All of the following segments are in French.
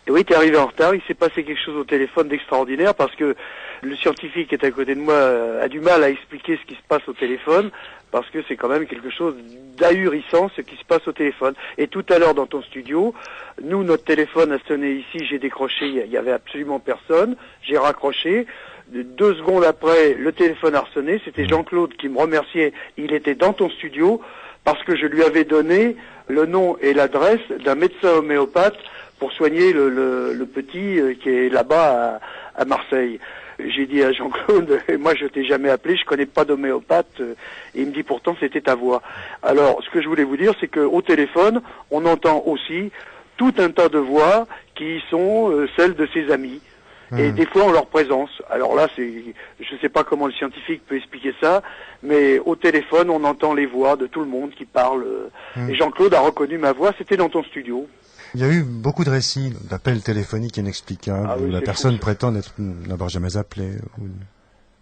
Et oui, t'es arrivé en retard, il s'est passé quelque chose au téléphone d'extraordinaire parce que le scientifique qui est à côté de moi a du mal à expliquer ce qui se passe au téléphone parce que c'est quand même quelque chose d'ahurissant ce qui se passe au téléphone. Et tout à l'heure dans ton studio, nous, notre téléphone a sonné ici, j'ai décroché, il y avait absolument personne, j'ai raccroché. 2 secondes après, le téléphone a sonné, c'était Jean-Claude qui me remerciait, il était dans ton studio parce que je lui avais donné le nom et l'adresse d'un médecin homéopathe pour soigner le petit qui est là-bas à Marseille. J'ai dit à Jean-Claude, moi je t'ai jamais appelé, je connais pas d'homéopathe, et il me dit pourtant c'était ta voix. Alors ce que je voulais vous dire, c'est qu'au téléphone, on entend aussi tout un tas de voix qui sont celles de ses amis. Et des fois en leur présence. Alors là, je sais pas comment le scientifique peut expliquer ça, mais au téléphone, on entend les voix de tout le monde qui parle. Et Jean-Claude a reconnu ma voix, c'était dans ton studio. Il y a eu beaucoup de récits d'appels téléphoniques inexplicables où la personne prétend n'avoir jamais appelé, ou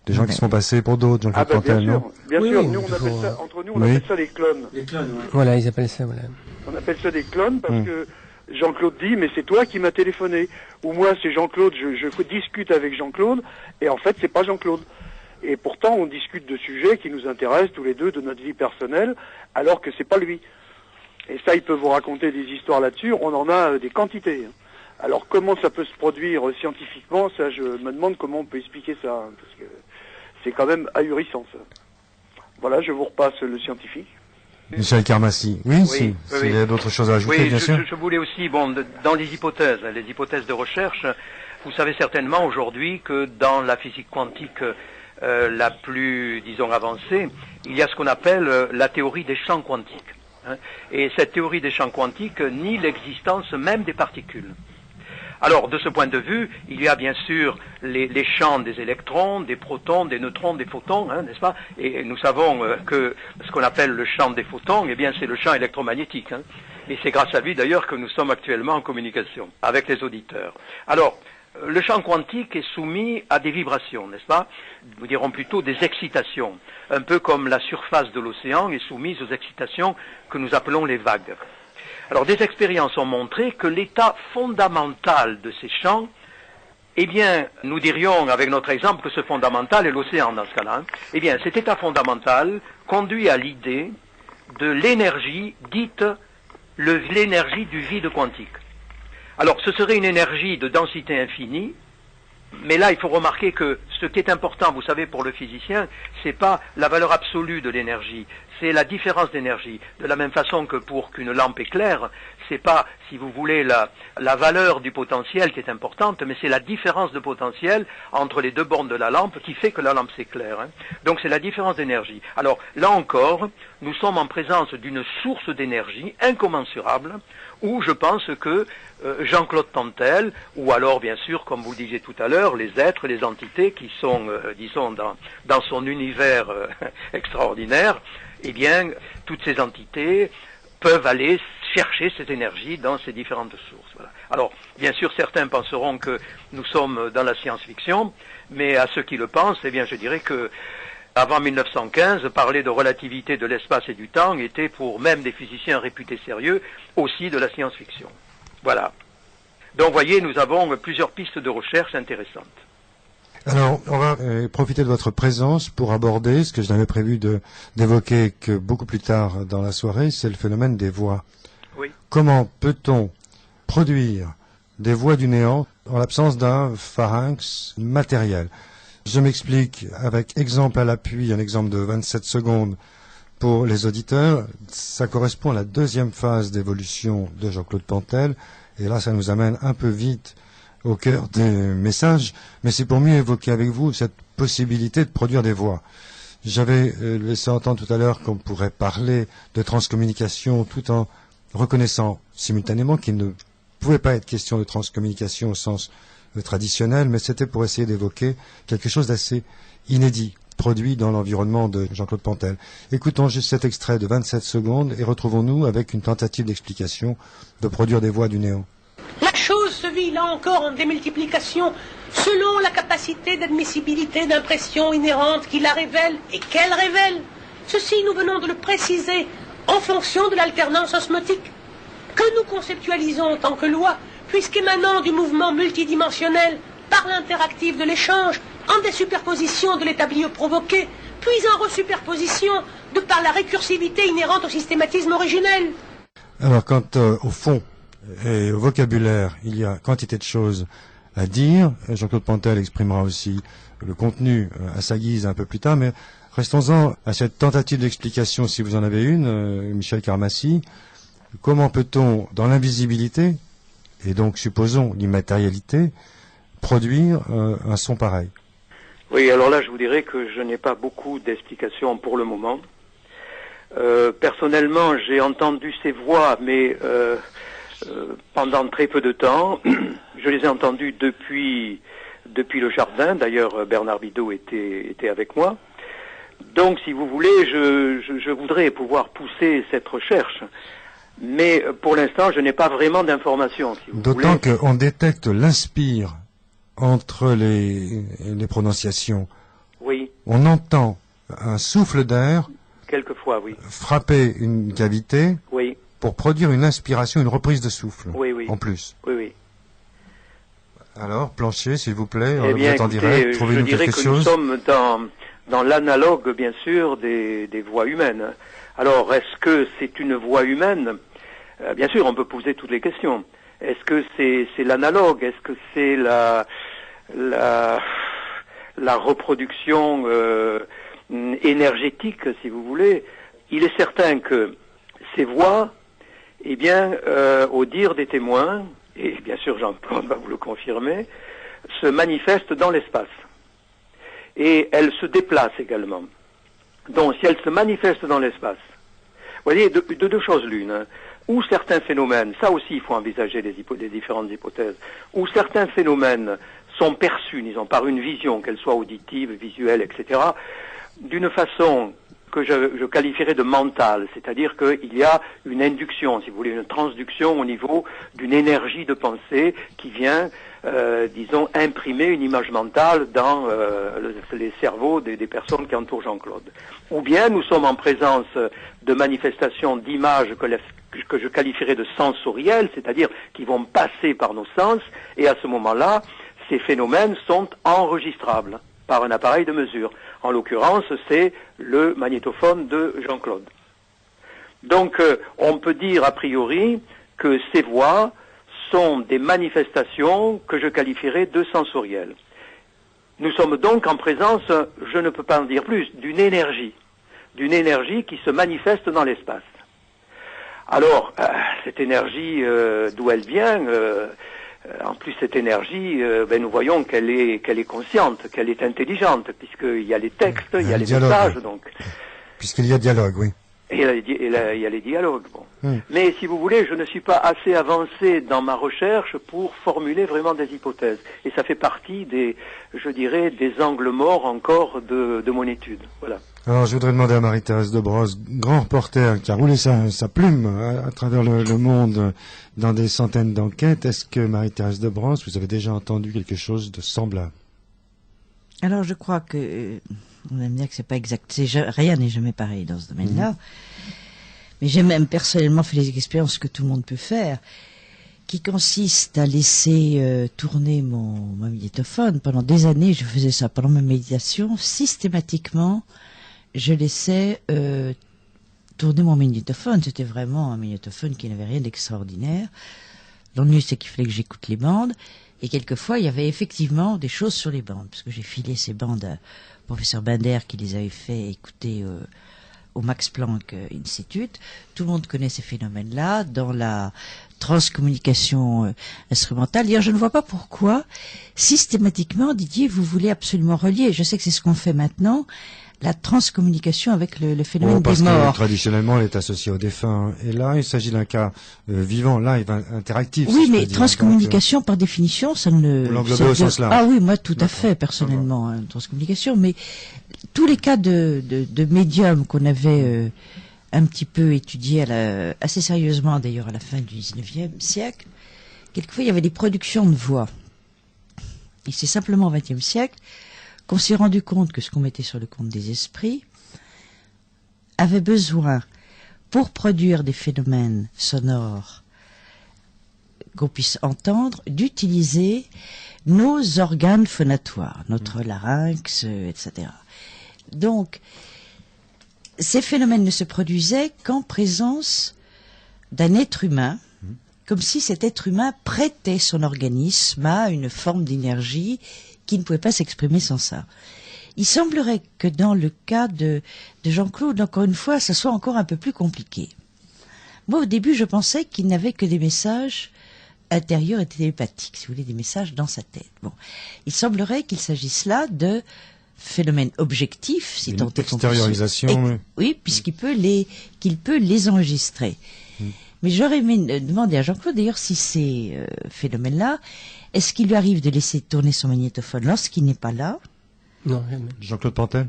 des gens qui se font passer pour d'autres, Jean-Claude Pantel, non? Bien sûr, nous on appelle ça, entre nous on appelle ça les clones. Les clones, ouais. Voilà, ils appellent ça, voilà. On appelle ça des clones parce que Jean-Claude dit, mais c'est toi qui m'as téléphoné. Ou moi, c'est Jean-Claude, je discute avec Jean-Claude, et en fait, c'est pas Jean-Claude. Et pourtant, on discute de sujets qui nous intéressent tous les deux, de notre vie personnelle, alors que c'est pas lui. Et ça, il peut vous raconter des histoires là-dessus, on en a des quantités. Alors, comment ça peut se produire scientifiquement, ça, je me demande comment on peut expliquer ça, parce que c'est quand même ahurissant, ça. Voilà, je vous repasse le scientifique. Michel Karmassi. Oui, s'il y a d'autres choses à ajouter, bien sûr. Je voulais aussi, dans les hypothèses de recherche, vous savez certainement aujourd'hui que dans la physique quantique la plus, disons, avancée, il y a ce qu'on appelle la théorie des champs quantiques. Et cette théorie des champs quantiques nie l'existence même des particules. Alors, de ce point de vue, il y a bien sûr les champs des électrons, des protons, des neutrons, des photons, n'est-ce pas? Et nous savons que ce qu'on appelle le champ des photons, eh bien, c'est le champ électromagnétique. Et c'est grâce à lui, d'ailleurs, que nous sommes actuellement en communication avec les auditeurs. Alors, le champ quantique est soumis à des vibrations, n'est-ce pas? Nous dirons plutôt des excitations, un peu comme la surface de l'océan est soumise aux excitations que nous appelons les vagues. Alors, des expériences ont montré que l'état fondamental de ces champs, eh bien, nous dirions avec notre exemple que ce fondamental est l'océan dans ce cas-là. Eh bien, cet état fondamental conduit à l'idée de l'énergie dite l'énergie du vide quantique. Alors, ce serait une énergie de densité infinie, mais là, il faut remarquer que ce qui est important, vous savez, pour le physicien, c'est pas la valeur absolue de l'énergie, c'est la différence d'énergie. De la même façon que pour qu'une lampe éclaire, c'est pas, si vous voulez, la valeur du potentiel qui est importante, mais c'est la différence de potentiel entre les deux bornes de la lampe qui fait que la lampe s'éclaire. Donc c'est la différence d'énergie. Alors là encore, nous sommes en présence d'une source d'énergie incommensurable, où je pense que Jean-Claude Pantel, ou alors bien sûr, comme vous le disiez tout à l'heure, les êtres, les entités qui sont, disons, dans son univers extraordinaire, eh bien, toutes ces entités peuvent aller chercher cette énergie dans ces différentes sources. Voilà. Alors, bien sûr, certains penseront que nous sommes dans la science-fiction, mais à ceux qui le pensent, eh bien, je dirais que avant 1915, parler de relativité de l'espace et du temps était pour même des physiciens réputés sérieux aussi de la science-fiction. Voilà. Donc, vous voyez, nous avons plusieurs pistes de recherche intéressantes. Alors, on va profiter de votre présence pour aborder ce que je n'avais prévu d'évoquer que beaucoup plus tard dans la soirée, c'est le phénomène des voix. Oui. Comment peut-on produire des voix du néant en l'absence d'un pharynx matériel? Je m'explique avec exemple à l'appui, un exemple de 27 secondes pour les auditeurs. Ça correspond à la deuxième phase d'évolution de Jean-Claude Pantel. Et là, ça nous amène un peu vite au cœur des messages, mais c'est pour mieux évoquer avec vous cette possibilité de produire des voix. J'avais laissé entendre tout à l'heure qu'on pourrait parler de transcommunication tout en reconnaissant simultanément qu'il ne pouvait pas être question de transcommunication au sens traditionnel, mais c'était pour essayer d'évoquer quelque chose d'assez inédit, produit dans l'environnement de Jean-Claude Pantel. Écoutons juste cet extrait de 27 secondes et retrouvons-nous avec une tentative d'explication de produire des voix du néant. La chose se vit là encore en démultiplication selon la capacité d'admissibilité d'impression inhérente qui la révèle et qu'elle révèle. Ceci, nous venons de le préciser en fonction de l'alternance osmotique que nous conceptualisons en tant que loi, puisqu'émanant du mouvement multidimensionnel par l'interactif de l'échange, en des superpositions de l'établi provoqué, puis en resuperposition de par la récursivité inhérente au systématisme originel. Alors, quand au fond et au vocabulaire, il y a quantité de choses à dire, Jean-Claude Pantel exprimera aussi le contenu à sa guise un peu plus tard, mais restons-en à cette tentative d'explication, si vous en avez une, Michel Karmassi. Comment peut-on, dans l'invisibilité, et donc supposons l'immatérialité, produire un son pareil? Oui, alors là, je vous dirais que je n'ai pas beaucoup d'explications pour le moment. Personnellement, j'ai entendu ces voix, mais pendant très peu de temps. Je les ai entendues depuis le jardin. D'ailleurs, Bernard Bidot était avec moi. Donc, si vous voulez, je voudrais pouvoir pousser cette recherche. Mais pour l'instant, je n'ai pas vraiment d'informations. Si D'autant qu'on détecte l'inspire entre les prononciations. Oui. On entend un souffle d'air quelquefois, oui, frapper une cavité, oui, pour produire une inspiration, une reprise de souffle, oui, oui, en plus. Oui, oui. Alors, Plancher, s'il vous plaît, eh bien, vous êtes en direct, trouvez-nous quelque chose. Je dirais que nous sommes dans l'analogue, bien sûr, des voix humaines. Alors, est-ce que c'est une voix humaine? Bien sûr, on peut poser toutes les questions. Est-ce que c'est l'analogue? Est-ce que c'est la reproduction énergétique, si vous voulez? Il est certain que ces voix, eh bien, au dire des témoins, et bien sûr Jean-Claude va vous le confirmer, se manifestent dans l'espace. Et elles se déplacent également. Donc, si elles se manifestent dans l'espace, vous voyez, de deux choses l'une, hein, ou certains phénomènes, ça aussi il faut envisager des différentes hypothèses, où certains phénomènes sont perçus, disons, par une vision, qu'elle soit auditive, visuelle, etc., d'une façon que je qualifierais de mentale, c'est-à-dire qu'il y a une induction, si vous voulez, une transduction au niveau d'une énergie de pensée qui vient, disons, imprimer une image mentale dans les cerveaux des personnes qui entourent Jean-Claude. Ou bien nous sommes en présence de manifestations d'images que je qualifierais de sensorielles, c'est-à-dire qui vont passer par nos sens, et à ce moment-là, ces phénomènes sont enregistrables par un appareil de mesure. En l'occurrence, c'est le magnétophone de Jean-Claude. Donc, on peut dire a priori que ces voix sont des manifestations que je qualifierais de sensorielles. Nous sommes donc en présence, je ne peux pas en dire plus, d'une énergie qui se manifeste dans l'espace. Alors, cette énergie, d'où elle vient, en plus, cette énergie, nous voyons qu'elle est consciente, qu'elle est intelligente, puisqu'il y a les textes, il y a les messages, donc. Puisqu'il y a dialogue, oui. Et il y a les dialogues, bon. Mais si vous voulez, je ne suis pas assez avancé dans ma recherche pour formuler vraiment des hypothèses. Et ça fait partie des angles morts encore de mon étude. Voilà. Alors, je voudrais demander à Marie-Thérèse de Brosse, grand reporter qui a roulé sa plume à travers le monde dans des centaines d'enquêtes. Est-ce que, Marie-Thérèse de Brosse, vous avez déjà entendu quelque chose de semblable? Alors, je crois que, on va me dire que c'est pas exact. Rien n'est jamais pareil dans ce domaine-là. Mais j'ai même personnellement fait les expériences que tout le monde peut faire, qui consiste à laisser tourner mon magnétophone. Pendant des années, je faisais ça. Pendant ma méditation, systématiquement, je laissais tourner mon magnétophone. C'était vraiment un magnétophone qui n'avait rien d'extraordinaire. L'ennui, c'est qu'il fallait que j'écoute les bandes. Et quelquefois, il y avait effectivement des choses sur les bandes, parce que j'ai filé ces bandes à professeur Binder qui les avait fait écouter au Max Planck Institute. Tout le monde connaît ces phénomènes-là dans la transcommunication instrumentale. D'ailleurs, je ne vois pas pourquoi, systématiquement, Didier, vous voulez absolument relier, je sais que c'est ce qu'on fait maintenant, la transcommunication avec le phénomène des morts. Parce que traditionnellement, elle est associée aux défunts. Et là, il s'agit d'un cas vivant, live, interactif. Oui, mais transcommunication, par définition, ça ne... Vous l'englobez au sens large. Ah oui, moi, tout à fait, personnellement, transcommunication. Mais tous les cas de médiums qu'on avait un petit peu étudiés assez sérieusement, d'ailleurs, à la fin du 19e siècle, quelquefois, il y avait des productions de voix. Et c'est simplement au 20e siècle qu'on s'est rendu compte que ce qu'on mettait sur le compte des esprits avait besoin, pour produire des phénomènes sonores qu'on puisse entendre, d'utiliser nos organes phonatoires, notre larynx, etc. Donc, ces phénomènes ne se produisaient qu'en présence d'un être humain, comme si cet être humain prêtait son organisme à une forme d'énergie qui ne pouvait pas s'exprimer sans ça. Il semblerait que dans le cas de Jean-Claude, encore une fois, ça soit encore un peu plus compliqué. Moi, au début, je pensais qu'il n'avait que des messages intérieurs et télépathiques, si vous voulez, des messages dans sa tête. Bon, il semblerait qu'il s'agisse là de phénomènes objectifs, si tant est qu'on puisse. Extériorisation. Oui, qu'il peut les enregistrer. Mais j'aurais aimé demander à Jean-Claude, d'ailleurs, si ces phénomènes-là, est-ce qu'il lui arrive de laisser tourner son magnétophone lorsqu'il n'est pas là? Non, jamais. Jean-Claude Pantel?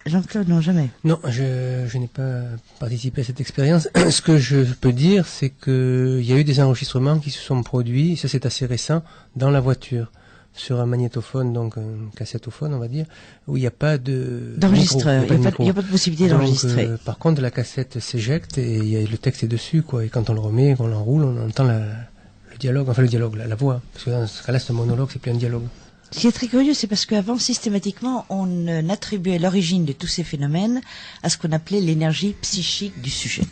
Jean-Claude, non, jamais. Non, je n'ai pas participé à cette expérience. Ce que je peux dire, c'est qu'il y a eu des enregistrements qui se sont produits, ça c'est assez récent, dans la voiture, sur un magnétophone, donc un cassettophone, on va dire, où il n'y a pas d'enregistreur. Il n'y a pas de possibilité d'enregistrer. Par contre, la cassette s'éjecte et le texte est dessus, quoi. Et quand on le remet, qu'on l'enroule, on entend le dialogue, la voix. Parce que dans ce cas-là, c'est un monologue, c'est plus un dialogue. Ce qui est très curieux, c'est parce qu'avant, systématiquement, on attribuait l'origine de tous ces phénomènes à ce qu'on appelait l'énergie psychique du sujet.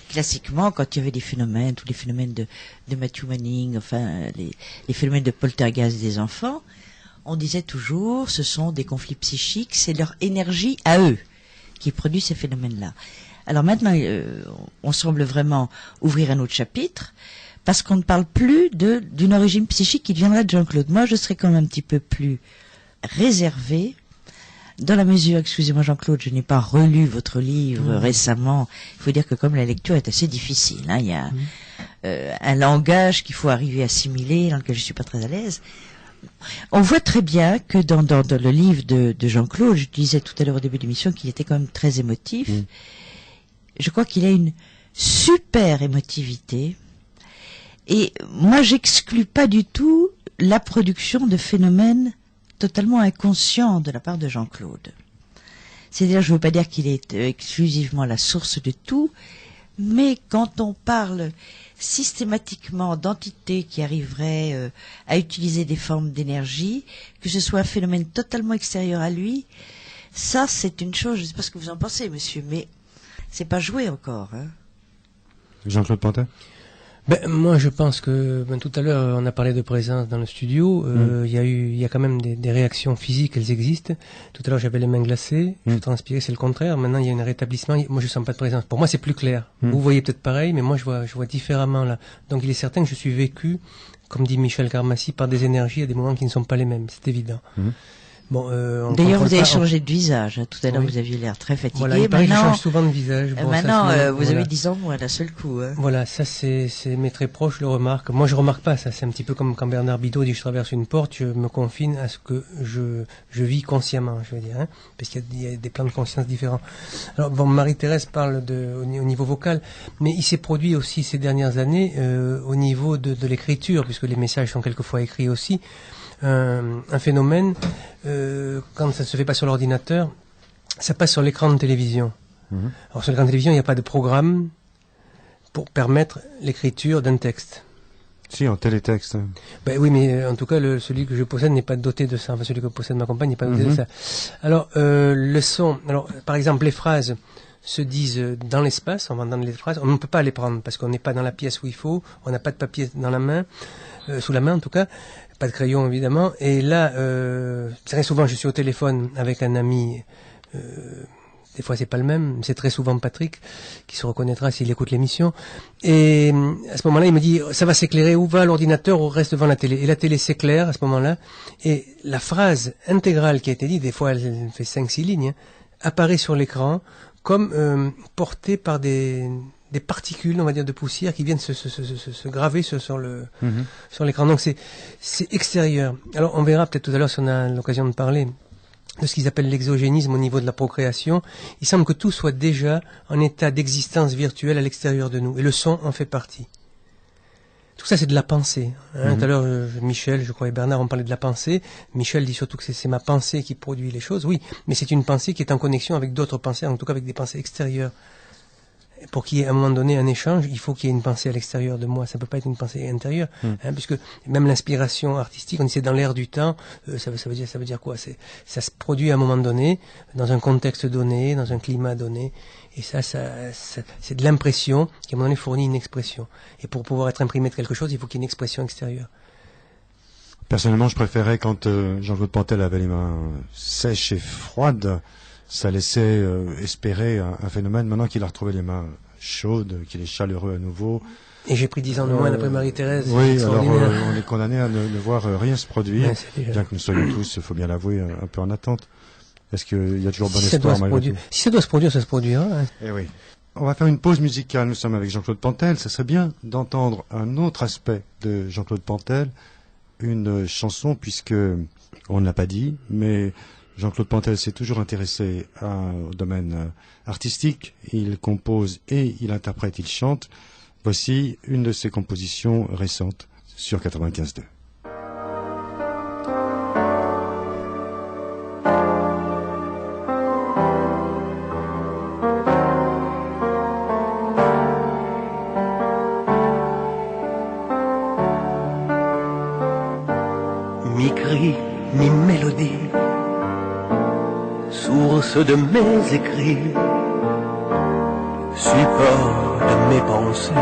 Classiquement, quand il y avait des phénomènes, tous les phénomènes de Matthew Manning, enfin, les phénomènes de poltergeist des enfants, on disait toujours, ce sont des conflits psychiques, c'est leur énergie à eux qui produit ces phénomènes-là. Alors maintenant, on semble vraiment ouvrir un autre chapitre, parce qu'on ne parle plus d'une origine psychique qui viendrait de Jean-Claude. Moi, je serais quand même un petit peu plus réservé, dans la mesure, excusez-moi Jean-Claude, je n'ai pas relu votre livre récemment. Il faut dire que comme la lecture est assez difficile, il y a un langage qu'il faut arriver à assimiler, dans lequel je suis pas très à l'aise. On voit très bien que dans le livre de Jean-Claude, je disais tout à l'heure au début de l'émission qu'il était quand même très émotif. Je crois qu'il a une super émotivité. Et moi, j'exclus pas du tout la production de phénomènes totalement inconscients de la part de Jean-Claude. C'est-à-dire, je ne veux pas dire qu'il est exclusivement la source de tout, mais quand on parle systématiquement d'entités qui arriveraient à utiliser des formes d'énergie, que ce soit un phénomène totalement extérieur à lui, ça, c'est une chose, je ne sais pas ce que vous en pensez, monsieur, mais c'est pas joué encore. Jean-Claude Pantel? Moi, je pense que tout à l'heure, on a parlé de présence dans le studio. Il y a quand même des réactions physiques, elles existent. Tout à l'heure, j'avais les mains glacées, je transpirais, c'est le contraire. Maintenant, il y a un rétablissement. Moi, je sens pas de présence. Pour moi, c'est plus clair. Vous voyez peut-être pareil, mais moi, je vois différemment là. Donc, il est certain que je suis vécu, comme dit Michel Carmassi, par des énergies à des moments qui ne sont pas les mêmes. C'est évident. Bon, d'ailleurs, vous avez changé de visage. Tout à l'heure, vous aviez l'air très fatigué. Voilà, il paraît que je change souvent de visage. Bon, maintenant, vous avez 10 ans moins d'un seul coup. Voilà, ça c'est mes très proches le remarquent. Moi, je remarque pas ça. C'est un petit peu comme quand Bernard Bidot dit je traverse une porte, je me confine à ce que je vis consciemment, je veux dire, parce qu'il y a des plans de conscience différents. Alors, bon, Marie-Thérèse parle au niveau vocal, mais il s'est produit aussi ces dernières années au niveau de l'écriture, puisque les messages sont quelquefois écrits aussi. Un phénomène, quand ça se fait pas sur l'ordinateur, ça passe sur l'écran de télévision. Alors sur l'écran de télévision, il n'y a pas de programme pour permettre l'écriture d'un texte. Si, en télétexte. Oui, mais en tout cas, celui que je possède n'est pas doté de ça. Enfin, celui que possède ma compagne n'est pas doté de ça. Alors, le son, par exemple, les phrases se disent dans l'espace, on va entendre les phrases, on ne peut pas les prendre parce qu'on n'est pas dans la pièce où il faut, on n'a pas de papier dans la main, sous la main en tout cas, pas de crayon évidemment, et là, très souvent je suis au téléphone avec un ami, des fois c'est pas le même, c'est très souvent Patrick, qui se reconnaîtra s'il écoute l'émission, et à ce moment-là il me dit, ça va s'éclairer, où va l'ordinateur ou reste devant la télé, et la télé s'éclaire à ce moment-là, et la phrase intégrale qui a été dite, des fois elle fait 5-6 lignes, apparaît sur l'écran, comme porté par des particules, on va dire, de poussière qui viennent se graver sur l'écran. Donc c'est extérieur. Alors on verra peut-être tout à l'heure si on a l'occasion de parler de ce qu'ils appellent l'exogénisme au niveau de la procréation. Il semble que tout soit déjà en état d'existence virtuelle à l'extérieur de nous, et le son en fait partie. Tout ça, c'est de la pensée. Tout à l'heure, Michel, je crois, et Bernard ont parlé de la pensée. Michel dit surtout que c'est ma pensée qui produit les choses. Oui, mais c'est une pensée qui est en connexion avec d'autres pensées, en tout cas avec des pensées extérieures. pour qu'il y ait à un moment donné un échange, il faut qu'il y ait une pensée à l'extérieur de moi. Ça peut pas être une pensée intérieure, puisque même l'inspiration artistique, on dit c'est dans l'air du temps. Ça veut dire quoi? Ça se produit à un moment donné, dans un contexte donné, dans un climat donné. Et ça c'est de l'impression qui à un moment donné fournit une expression. Et pour pouvoir être imprimé de quelque chose, il faut qu'il y ait une expression extérieure. Personnellement, je préférais quand Jean-Claude Pantel avait les mains sèches et froides. Ça laissait espérer un phénomène. Maintenant qu'il a retrouvé les mains chaudes, qu'il est chaleureux à nouveau. Et j'ai pris 10 ans de moins après Marie-Thérèse. Oui, alors on est condamné à ne voir rien se produire, Ouais, bien que nous soyons tous, il faut bien l'avouer, un peu en attente. Est-ce qu'il y a toujours bon espoir malgré tout? Si ça doit se produire, ça se produira. Hein. Eh oui. On va faire une pause musicale. Nous sommes avec Jean-Claude Pantel. Ça serait bien d'entendre un autre aspect de Jean-Claude Pantel, une chanson, puisque on ne l'a pas dit, mais Jean-Claude Pantel s'est toujours intéressé au domaine artistique. Il compose et il interprète, il chante. Voici une de ses compositions récentes sur 95.2. Mi-cri, mi-mélodie, source de mes écrits, support de mes pensées,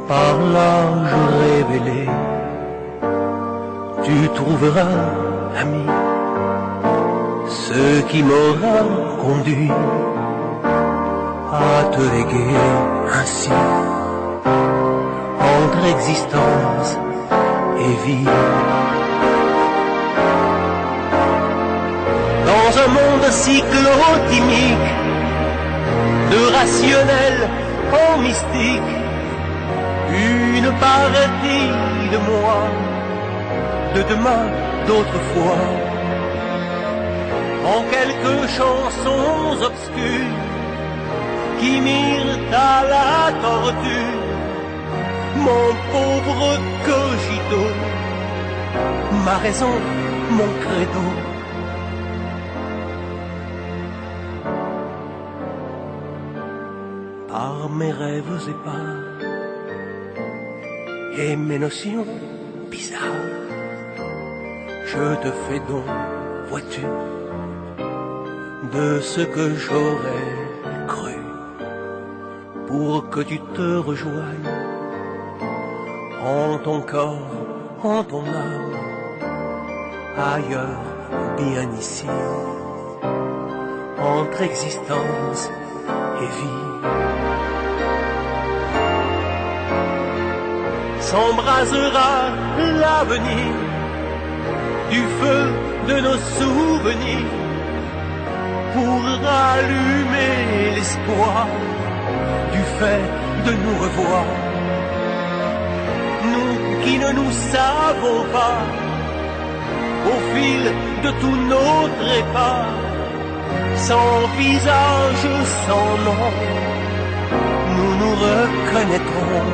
par l'âge révélé, tu trouveras, ami, ce qui m'aura conduit à te léguer ainsi, entre existence et vie. Dans un monde cyclotimique, de rationnel en mystique, une partie de moi, de demain, d'autrefois, en quelques chansons obscures qui mirent à la torture mon pauvre cogito, ma raison, mon credo. Par mes rêves épars et mes notions bizarres, je te fais don, vois-tu, de ce que j'aurais cru, pour que tu te rejoignes en ton corps, en ton âme, ailleurs, bien ici, entre existence et vie. S'embrasera l'avenir du feu de nos souvenirs pour rallumer l'espoir du fait de nous revoir. Nous qui ne nous savons pas, au fil de tous nos trépas, sans visage, sans nom, nous nous reconnaîtrons.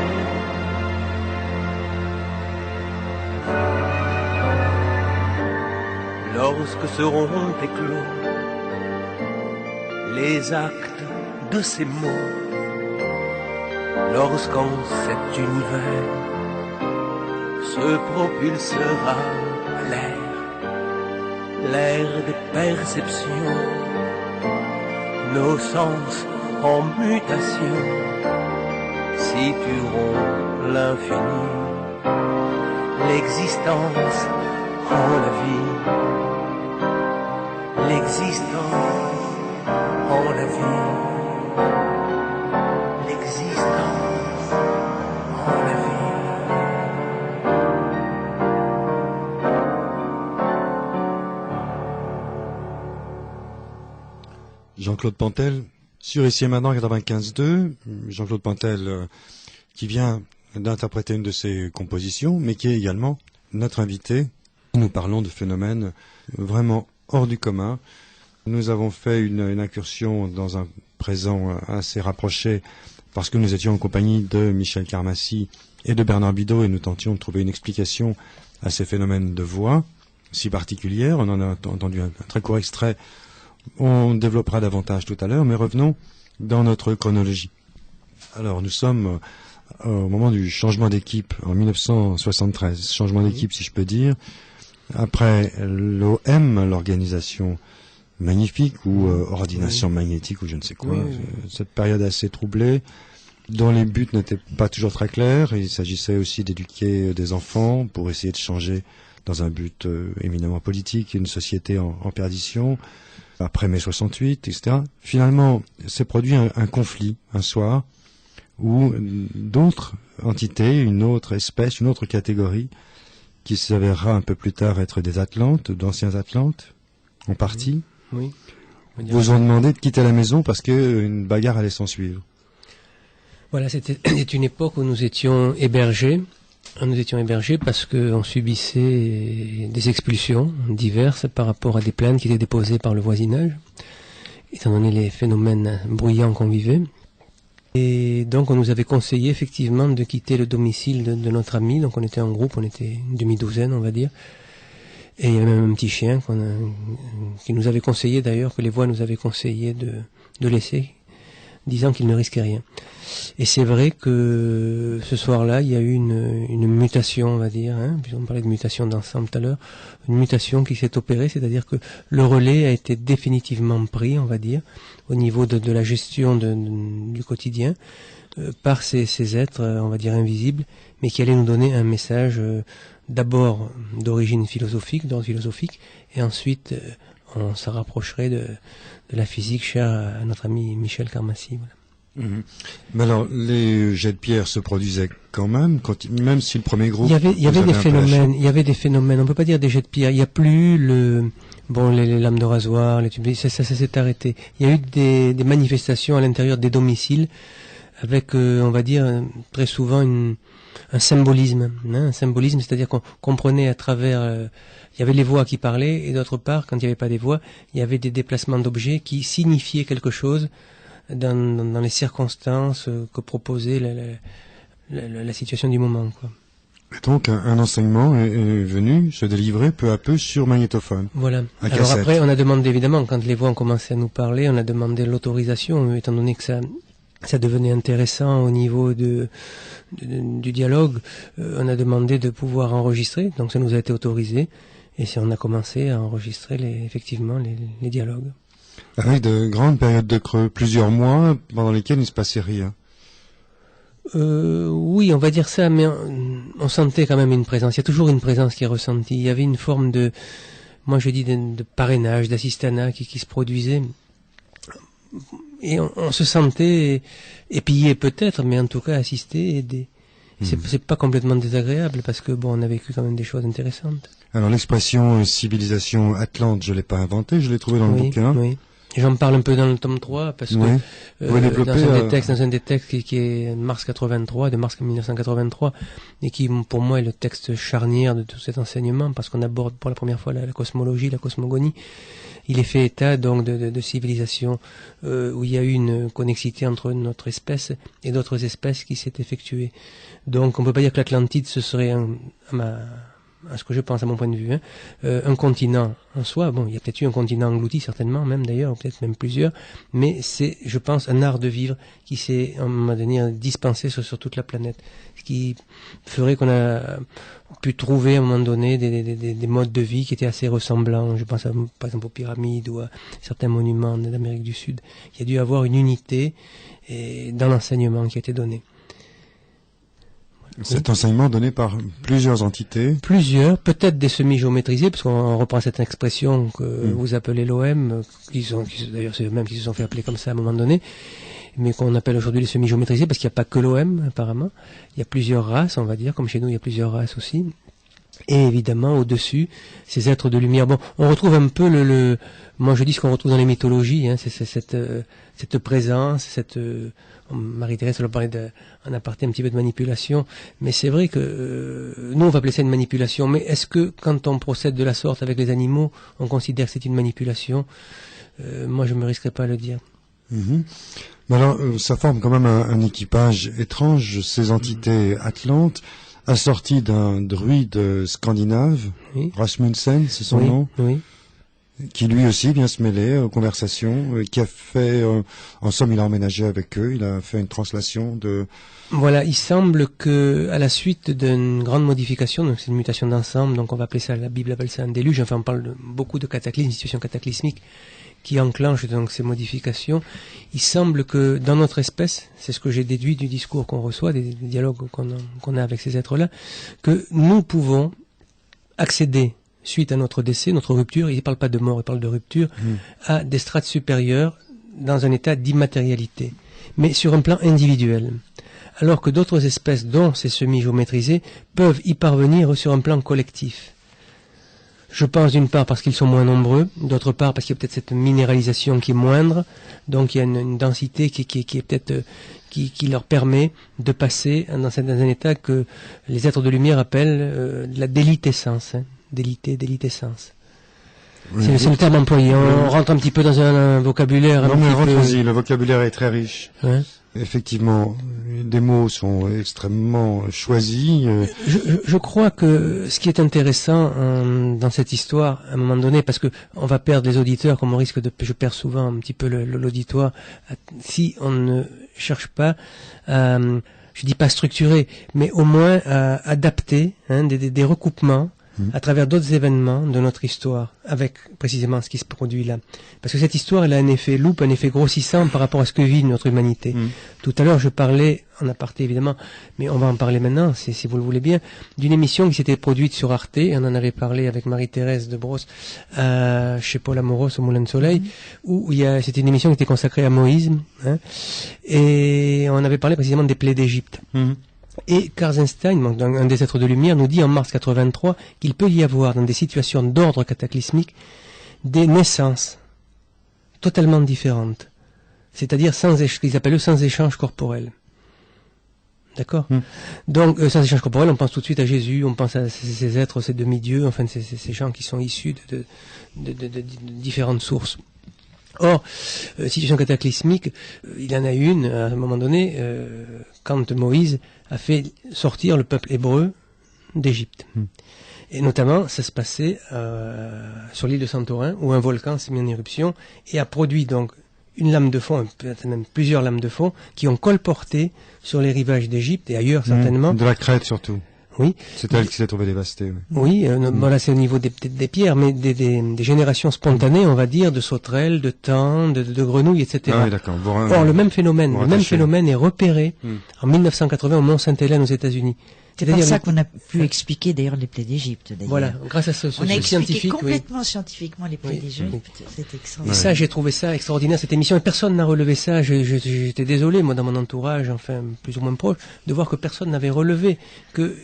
Lorsque seront éclos les actes de ces mots, lorsqu'en cet univers se propulsera l'air des perceptions, nos sens en mutation situeront l'infini, l'existence en la vie, l'existence en la vie, l'existence en la vie. Jean-Claude Pantel, sur Ici et Maintenant 95.2, Jean-Claude Pantel qui vient d'interpréter une de ses compositions, mais qui est également notre invité. Nous parlons de phénomènes vraiment hors du commun. Nous avons fait une incursion dans un présent assez rapproché parce que nous étions en compagnie de Michel Carmassi et de Bernard Bidot et nous tentions de trouver une explication à ces phénomènes de voix si particulières. On en a entendu un très court extrait. On développera davantage tout à l'heure, mais revenons dans notre chronologie. Alors, nous sommes au moment du changement d'équipe en 1973. Changement d'équipe, si je peux dire. Après l'OM, l'organisation magnifique, ou ordination magnétique, ou je ne sais quoi. Cette période assez troublée, dont les buts n'étaient pas toujours très clairs. Il s'agissait aussi d'éduquer des enfants pour essayer de changer dans un but éminemment politique, une société en perdition, après mai 68, etc. Finalement, s'est produit un conflit, un soir, où d'autres entités, une autre espèce, une autre catégorie, qui s'avérera un peu plus tard être des Atlantes, d'anciens Atlantes, en partie, vous ont demandé de quitter la maison parce qu'une bagarre allait s'en suivre. Voilà, c'était une époque où nous étions hébergés. Nous étions hébergés parce qu'on subissait des expulsions diverses par rapport à des plaintes qui étaient déposées par le voisinage, étant donné les phénomènes bruyants qu'on vivait. Et donc on nous avait conseillé effectivement de quitter le domicile de notre ami. Donc on était en groupe, on était une demi-douzaine on va dire. Et il y avait même un petit chien qui nous avait conseillé d'ailleurs, que les voix nous avaient conseillé de laisser, disant qu'il ne risquait rien. Et c'est vrai que ce soir-là, il y a eu une mutation, on va dire, puisqu'on parlait de mutation d'ensemble tout à l'heure, une mutation qui s'est opérée, c'est-à-dire que le relais a été définitivement pris, on va dire, au niveau de la gestion du quotidien, par ces êtres, on va dire, invisibles, mais qui allaient nous donner un message d'abord d'origine philosophique, d'ordre philosophique, et ensuite on se rapprocherait de la physique chère à notre ami Michel Karmassi. Voilà. Mais alors, les jets de pierre se produisaient quand même, même si le premier groupe... Il y avait des phénomènes, on ne peut pas dire des jets de pierre, il n'y a plus les lames de rasoir, les tubes, ça s'est arrêté. Il y a eu des manifestations à l'intérieur des domiciles, avec, on va dire, très souvent un symbolisme, c'est-à-dire qu'on comprenait à travers... il y avait les voix qui parlaient, et d'autre part, quand il n'y avait pas des voix, il y avait des déplacements d'objets qui signifiaient quelque chose dans les circonstances que proposait la situation du moment, quoi. Et donc un enseignement est venu se délivrer peu à peu sur magnétophone. Voilà. Alors après, on a demandé évidemment, quand les voix ont commencé à nous parler, on a demandé l'autorisation, étant donné que ça devenait intéressant au niveau du dialogue, on a demandé de pouvoir enregistrer, donc ça nous a été autorisé, et on a commencé à enregistrer effectivement les dialogues. Avec de grandes périodes de creux, plusieurs mois pendant lesquels il ne se passait rien. Oui, on va dire ça, mais on sentait quand même une présence. Il y a toujours une présence qui est ressentie. Il y avait une forme de parrainage, d'assistanat qui se produisait. Et on se sentait épillé peut-être, mais en tout cas assisté, aidé. C'est pas complètement désagréable parce que on a vécu quand même des choses intéressantes. Alors l'expression civilisation atlante, je l'ai pas inventée, je l'ai trouvée dans le bouquin. Oui. J'en parle un peu dans le tome 3 parce que dans un des textes qui est de mars 1983 et qui pour moi est le texte charnière de tout cet enseignement parce qu'on aborde pour la première fois la cosmologie, la cosmogonie. Il est fait état donc de civilisation où il y a eu une connexité entre notre espèce et d'autres espèces qui s'est effectuée. Donc on peut pas dire que l'Atlantide ce serait à ce que je pense à mon point de vue, un continent en soi. Bon, il y a peut-être eu un continent englouti certainement, même d'ailleurs, ou peut-être même plusieurs, mais c'est, je pense, un art de vivre qui s'est, à un moment donné, dispensé sur toute la planète. Ce qui ferait qu'on a pu trouver à un moment donné des modes de vie qui étaient assez ressemblants. Je pense par exemple aux pyramides ou à certains monuments d'Amérique du Sud. Il y a dû avoir une unité dans l'enseignement qui a été donné. Cet enseignement donné par plusieurs entités. Plusieurs, peut-être des semi-géométrisés, parce qu'on reprend cette expression que vous appelez l'OM, d'ailleurs c'est eux-mêmes qui se sont fait appeler comme ça à un moment donné, mais qu'on appelle aujourd'hui les semi-géométrisés, parce qu'il n'y a pas que l'OM apparemment. Il y a plusieurs races, on va dire, comme chez nous il y a plusieurs races aussi. Et évidemment, au-dessus, ces êtres de lumière. Bon, on retrouve un peu moi je dis ce qu'on retrouve dans les mythologies, c'est cette présence, Marie-Thérèse elle parlait en aparté un petit peu de manipulation, mais c'est vrai que nous on va appeler ça une manipulation, mais est-ce que quand on procède de la sorte avec les animaux, on considère que c'est une manipulation? Moi je me risquerais pas à le dire. Mais alors, ça forme quand même un équipage étrange, ces entités atlantes, assorties d'un druide scandinave, Rasmussen, c'est son nom. Oui. qui lui aussi vient se mêler aux conversations, qui a fait, en somme, il a emménagé avec eux, il a fait une translation de... Voilà, il semble que, à la suite d'une grande modification, donc c'est une mutation d'ensemble, donc on va appeler ça, la Bible appelle ça un déluge, enfin on parle de beaucoup de cataclysmes, situations cataclysmiques qui enclenchent donc ces modifications. Il semble que dans notre espèce, c'est ce que j'ai déduit du discours qu'on reçoit, des dialogues qu'on a avec ces êtres-là, que nous pouvons accéder, suite à notre décès, notre rupture, il ne parle pas de mort, il parle de rupture, à des strates supérieures dans un état d'immatérialité, mais sur un plan individuel. Alors que d'autres espèces, dont ces semi-géométrisés, peuvent y parvenir sur un plan collectif. Je pense d'une part parce qu'ils sont moins nombreux, d'autre part parce qu'il y a peut-être cette minéralisation qui est moindre, donc il y a une densité qui est peut-être qui leur permet de passer dans un état que les êtres de lumière appellent la délitescence, délitescence. Oui, C'est le terme employé. On rentre un petit peu dans un vocabulaire. Non mais rentrons-y, le vocabulaire est très riche. Ouais. Effectivement, des mots sont extrêmement choisis. Je crois que ce qui est intéressant dans cette histoire, à un moment donné, parce que on va perdre les auditeurs, comme on risque de, je perds souvent un petit peu l'auditoire, si on ne cherche pas, je dis pas structurer, mais au moins adapter des recoupements à travers d'autres événements de notre histoire, avec précisément ce qui se produit là. Parce que cette histoire, elle a un effet loupe, un effet grossissant par rapport à ce que vit notre humanité. Tout à l'heure, je parlais, en aparté évidemment, mais on va en parler maintenant, si vous le voulez bien, d'une émission qui s'était produite sur Arte, on en avait parlé avec Marie-Thérèse de Brosse, chez Paul Amoros au Moulin de Soleil, où c'était une émission qui était consacrée à Moïse, et on avait parlé précisément des plaies d'Égypte. Et Karzenstein, un des êtres de lumière, nous dit en mars 83 qu'il peut y avoir dans des situations d'ordre cataclysmique des naissances totalement différentes, c'est-à-dire ce qu'ils appellent sans échange corporel. D'accord. Donc, sans échange corporel, on pense tout de suite à Jésus, on pense à ces êtres, ces demi-dieux, enfin ces gens qui sont issus de différentes sources. Or, situation cataclysmique, il y en a une, à un moment donné, quand Moïse a fait sortir le peuple hébreu d'Égypte. Et notamment, ça se passait sur l'île de Santorin, où un volcan s'est mis en éruption et a produit donc une lame de fond, peut-être même plusieurs lames de fond, qui ont colporté sur les rivages d'Égypte et ailleurs certainement. De la Crète surtout. Oui. C'est elle qui s'est trouvée dévastée. Oui, là c'est au niveau des pierres, mais des générations spontanées, on va dire, de sauterelles, de thans, de grenouilles, etc. Ah oui, d'accord. Or, le même phénomène est repéré en 1980 au Mont Sainte-Hélène aux États-Unis. C'est pour ça qu'on a pu expliquer d'ailleurs les plaies d'Égypte. Voilà, grâce à ce on a expliqué scientifique, complètement scientifiquement les plaies d'Égypte. C'est extraordinaire. Et ça, j'ai trouvé ça extraordinaire, cette émission, et personne n'a relevé ça. J'étais désolé, moi, dans mon entourage, enfin, plus ou moins proche, de voir que personne n'avait relevé que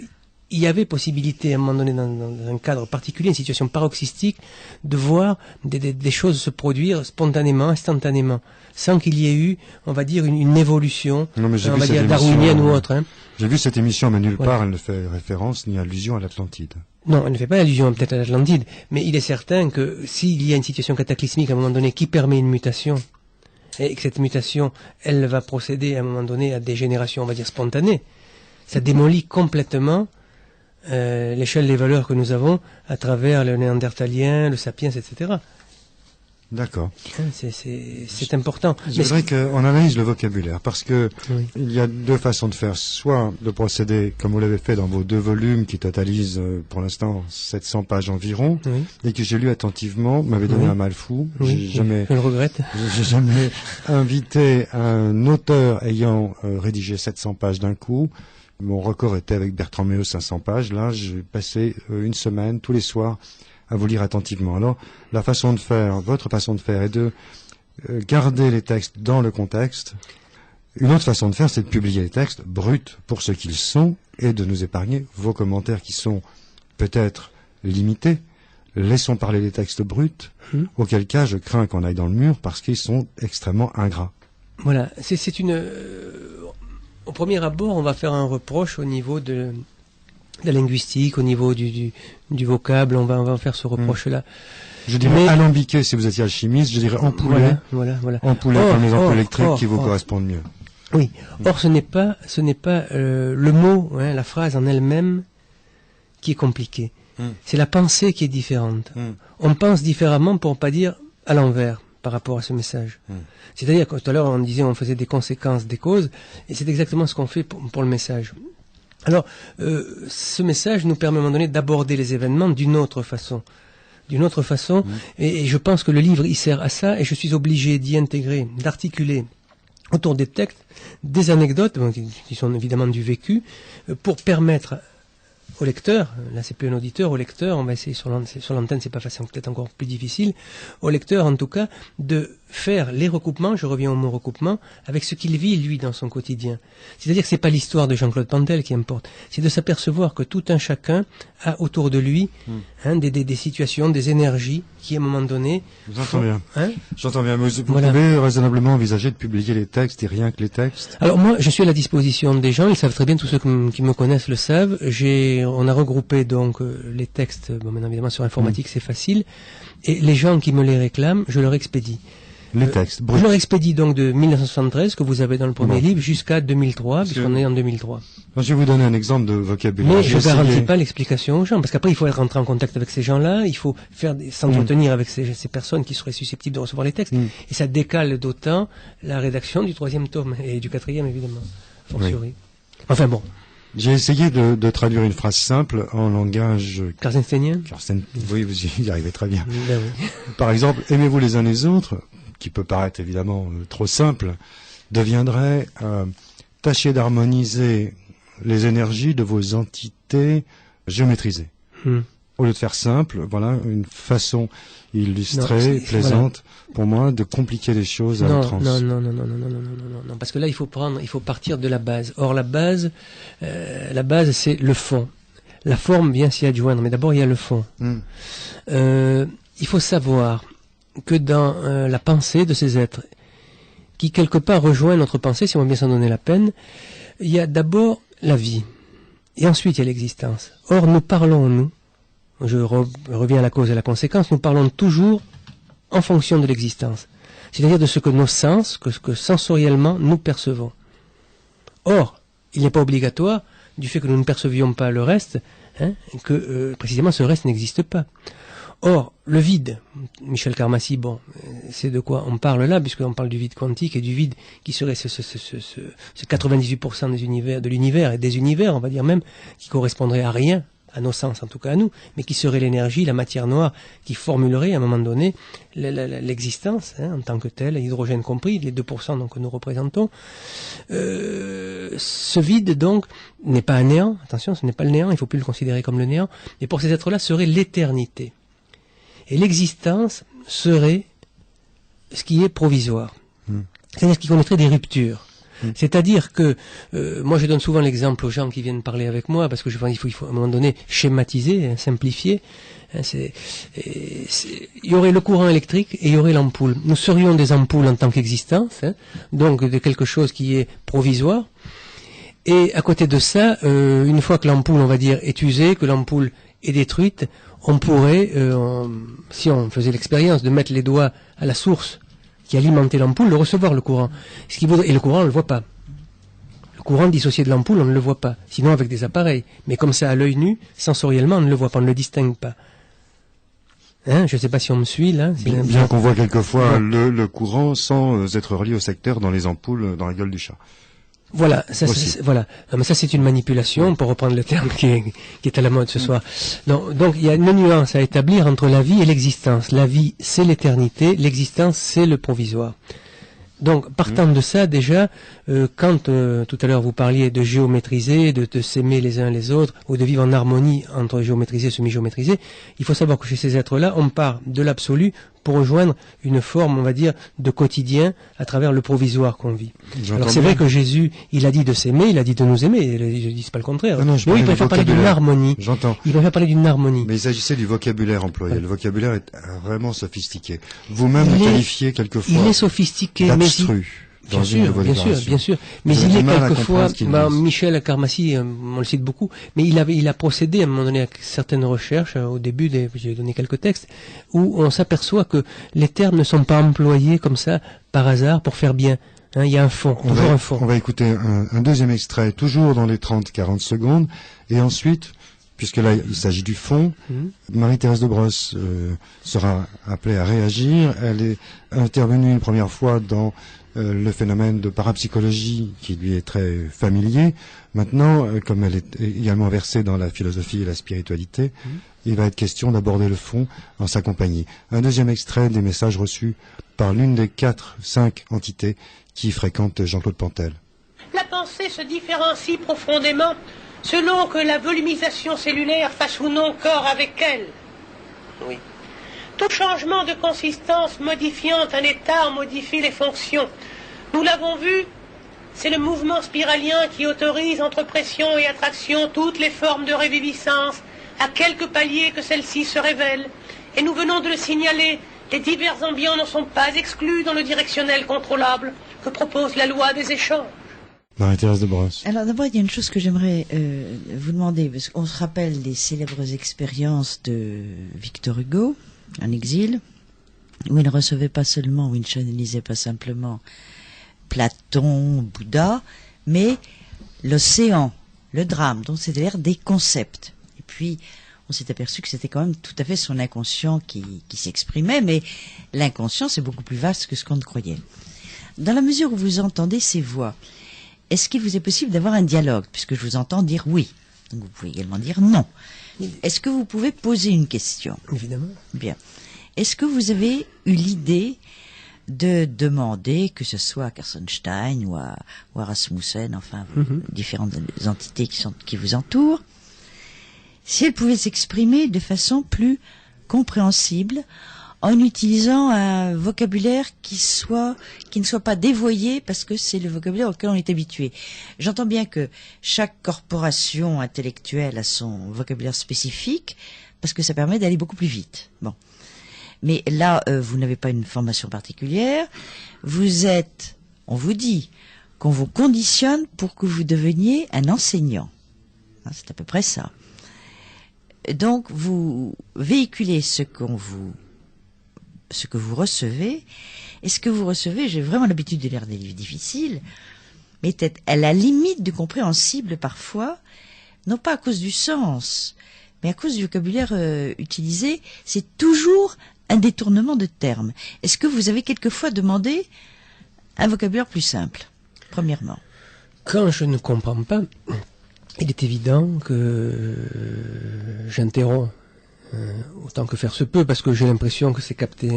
il y avait possibilité, à un moment donné, dans un cadre particulier, une situation paroxystique, de voir des choses se produire spontanément, instantanément, sans qu'il y ait eu, on va dire, une évolution, non, mais on va dire darwinienne ou autre. J'ai vu cette émission, mais nulle part elle ne fait référence ni allusion à l'Atlantide. Non, elle ne fait pas allusion peut-être à l'Atlantide, mais il est certain que s'il y a une situation cataclysmique à un moment donné qui permet une mutation, et que cette mutation, elle va procéder à un moment donné à des générations, on va dire, spontanées, ça démolit complètement l'échelle des valeurs que nous avons à travers le néandertalien, le sapiens, etc. D'accord. C'est important. Je voudrais qu'on analyse le vocabulaire, parce que il y a deux façons de faire. Soit de procéder, comme vous l'avez fait dans vos 2 volumes, qui totalisent pour l'instant 700 pages environ, et que j'ai lu attentivement, m'avait donné un mal fou. Je le regrette. J'ai jamais invité un auteur ayant rédigé 700 pages d'un coup. Mon record était avec Bertrand Meeus 500 pages. Là, j'ai passé une semaine, tous les soirs, à vous lire attentivement. Alors, la façon de faire, votre façon de faire, est de garder les textes dans le contexte. Une autre façon de faire, c'est de publier les textes bruts pour ce qu'ils sont et de nous épargner vos commentaires qui sont peut-être limités. Laissons parler les textes bruts, auquel cas je crains qu'on aille dans le mur parce qu'ils sont extrêmement ingrats. Voilà, c'est une... Au premier abord, on va faire un reproche au niveau de la linguistique, au niveau du vocable, on va faire ce reproche-là. Je dirais alambiqué si vous étiez alchimiste, je dirais ampoulé. Voilà. Ampoulé comme les ampoules électriques qui vous correspondent mieux. Oui. Or, ce n'est pas le mot, la phrase en elle-même qui est compliquée. C'est la pensée qui est différente. On pense différemment, pour ne pas dire à l'envers, par rapport à ce message. C'est-à-dire que tout à l'heure, on disait on faisait des conséquences, des causes, et c'est exactement ce qu'on fait pour le message. Alors, ce message nous permet à un moment donné d'aborder les événements d'une autre façon. Et je pense que le livre, il sert à ça, et je suis obligé d'y intégrer, d'articuler autour des textes des anecdotes, qui sont évidemment du vécu, pour permettre au lecteur, là c'est plus un auditeur, au lecteur, on va essayer sur l'antenne, c'est pas facile, peut-être encore plus difficile, au lecteur en tout cas, de faire les recoupements, je reviens au mot recoupement, avec ce qu'il vit lui dans son quotidien. C'est-à-dire que c'est pas l'histoire de Jean-Claude Pandel qui importe, c'est de s'apercevoir que tout un chacun a autour de lui des situations, des énergies qui à un moment donné... J'entends bien. J'entends bien. Vous pouvez raisonnablement envisager de publier les textes et rien que les textes? Alors moi, je suis à la disposition des gens, ils savent très bien, tous ceux qui me connaissent le savent. On a regroupé donc les textes, maintenant évidemment sur informatique c'est facile, et les gens qui me les réclament, je leur expédie. Les textes. Je leur expédie donc de 1973, que vous avez dans le premier livre, jusqu'à 2003, puisqu'on est en 2003. Je vais vous donner un exemple de vocabulaire. Mais je ne garantis pas l'explication aux gens, parce qu'après il faut rentrer en contact avec ces gens-là, il faut s'entretenir avec ces personnes qui seraient susceptibles de recevoir les textes, et ça décale d'autant la rédaction du 3e tome, et du 4e évidemment, fortiori. Enfin bon. J'ai essayé de traduire une phrase simple en langage... Karstensteinien. Oui, vous y arrivez très bien. Ben oui. Par exemple, aimez-vous les uns les autres, qui peut paraître évidemment trop simple, deviendrait tâchez d'harmoniser les énergies de vos entités géométrisées. Au lieu de faire simple, voilà une façon illustrée, plaisante, pour moi, de compliquer les choses à outrance. Non, parce que là, il faut partir de la base. Or, la base, c'est le fond. La forme vient s'y adjoindre, mais d'abord, il y a le fond. Il faut savoir que dans la pensée de ces êtres, qui quelque part rejoint notre pensée, si on veut bien s'en donner la peine, il y a d'abord la vie, et ensuite il y a l'existence. Or, nous parlons, je reviens à la cause et à la conséquence, nous parlons toujours en fonction de l'existence, c'est-à-dire de ce que nos sens, que sensoriellement nous percevons. Or, il n'est pas obligatoire, du fait que nous ne percevions pas le reste, que précisément ce reste n'existe pas. Or, le vide, Michel Karmassy, c'est de quoi on parle là, puisqu'on parle du vide quantique et du vide qui serait ce 98% de l'univers et des univers, on va dire même, qui correspondrait à rien, à nos sens en tout cas à nous, mais qui serait l'énergie, la matière noire, qui formulerait à un moment donné l'existence en tant que telle, l'hydrogène compris, les 2% donc, que nous représentons. Ce vide donc n'est pas un néant, attention, ce n'est pas le néant, il ne faut plus le considérer comme le néant, mais pour ces êtres-là serait l'éternité. Et l'existence serait ce qui est provisoire. C'est-à-dire ce qui connaîtrait des ruptures. C'est-à-dire que, moi je donne souvent l'exemple aux gens qui viennent parler avec moi, parce que il faut à un moment donné schématiser, simplifier. Il y aurait le courant électrique et il y aurait l'ampoule. Nous serions des ampoules en tant qu'existence, donc de quelque chose qui est provisoire. Et à côté de ça, une fois que l'ampoule, on va dire, est usée, que l'ampoule est détruite, on pourrait, si on faisait l'expérience de mettre les doigts à la source qui alimentait l'ampoule, de recevoir le courant. Et le courant, on ne le voit pas. Le courant dissocié de l'ampoule, on ne le voit pas. Sinon avec des appareils. Mais comme ça, à l'œil nu, sensoriellement, on ne le voit pas, on ne le distingue pas. Je ne sais pas si on me suit, là. Bien qu'on voit quelquefois le courant sans être relié au secteur dans les ampoules dans la gueule du chat. Voilà, voilà. Non, mais ça c'est une manipulation, pour reprendre le terme qui est à la mode ce soir. Non, donc il y a une nuance à établir entre la vie et l'existence. La vie c'est l'éternité, l'existence c'est le provisoire. Donc partant de ça déjà, quand tout à l'heure vous parliez de géométriser, de s'aimer les uns les autres, ou de vivre en harmonie entre géométrisé et semi-géométrisé, il faut savoir que chez ces êtres-là, on part de l'absolu pour rejoindre une forme, on va dire, de quotidien à travers le provisoire qu'on vit. Alors c'est vrai que Jésus, il a dit de s'aimer, il a dit de nous aimer, je dis pas le contraire. Non, mais il préfère parler d'une harmonie. J'entends. Il préfère parler d'une harmonie. Mais il s'agissait du vocabulaire employé. Le vocabulaire est vraiment sophistiqué. Vous-même le qualifiez quelquefois. Il est sophistiqué, mais bien sûr. Mais il est quelquefois, Michel Karmassy, on le cite beaucoup, mais il a procédé à un moment donné à certaines recherches, au début, j'ai donné quelques textes, où on s'aperçoit que les termes ne sont pas employés comme ça, par hasard, pour faire bien. Il y a un fond, toujours un fond. On va écouter un deuxième extrait, toujours dans les 30-40 secondes, et ensuite, puisque là il s'agit du fond. Marie-Thérèse de Brosse sera appelée à réagir. Elle est intervenue une première fois dans le phénomène de parapsychologie qui lui est très familier. Maintenant, comme elle est également versée dans la philosophie et la spiritualité, il va être question d'aborder le fond en sa compagnie. Un deuxième extrait des messages reçus par l'une des 4-5 entités qui fréquentent Jean-Claude Pantel. La pensée se différencie profondément selon que la volumisation cellulaire fasse ou non corps avec elle. Oui. Tout changement de consistance modifiant un état en modifie les fonctions. Nous l'avons vu, c'est le mouvement spiralien qui autorise entre pression et attraction toutes les formes de réviviscence, à quelques paliers que celles-ci se révèlent. Et nous venons de le signaler, les divers ambiants ne sont pas exclus dans le directionnel contrôlable que propose la loi des échanges. Marie-Thérèse de Brosse. Alors d'abord, il y a une chose que j'aimerais vous demander, parce qu'on se rappelle des célèbres expériences de Victor Hugo, en exil, où il ne recevait pas seulement, où il ne channelisait pas simplement Platon, Bouddha, mais l'océan, le drame, donc c'est-à-dire des concepts. Et puis, on s'est aperçu que c'était quand même tout à fait son inconscient qui s'exprimait, mais l'inconscient, c'est beaucoup plus vaste que ce qu'on ne croyait. Dans la mesure où vous entendez ces voix, est-ce qu'il vous est possible d'avoir un dialogue, puisque je vous entends dire oui, donc vous pouvez également dire non. Est-ce que vous pouvez poser une question? Évidemment. Bien. Est-ce que vous avez eu l'idée de demander, que ce soit à Kersenstein ou à Rasmussen, enfin, différentes entités qui vous entourent, si elles pouvaient s'exprimer de façon plus compréhensible, en utilisant un vocabulaire qui ne soit pas dévoyé, parce que c'est le vocabulaire auquel on est habitué. J'entends bien que chaque corporation intellectuelle a son vocabulaire spécifique, parce que ça permet d'aller beaucoup plus vite. Bon. Mais là, vous n'avez pas une formation particulière. On vous dit qu'on vous conditionne pour que vous deveniez un enseignant. C'est à peu près ça. Donc, vous véhiculez ce que vous recevez. Et ce que vous recevez, j'ai vraiment l'habitude de lire des livres difficiles, mais peut-être à la limite du compréhensible parfois, non pas à cause du sens, mais à cause du vocabulaire utilisé, c'est toujours un détournement de termes. Est-ce que vous avez quelquefois demandé un vocabulaire plus simple, premièrement? Quand je ne comprends pas, il est évident que j'interromps autant que faire se peut, parce que j'ai l'impression que c'est capté,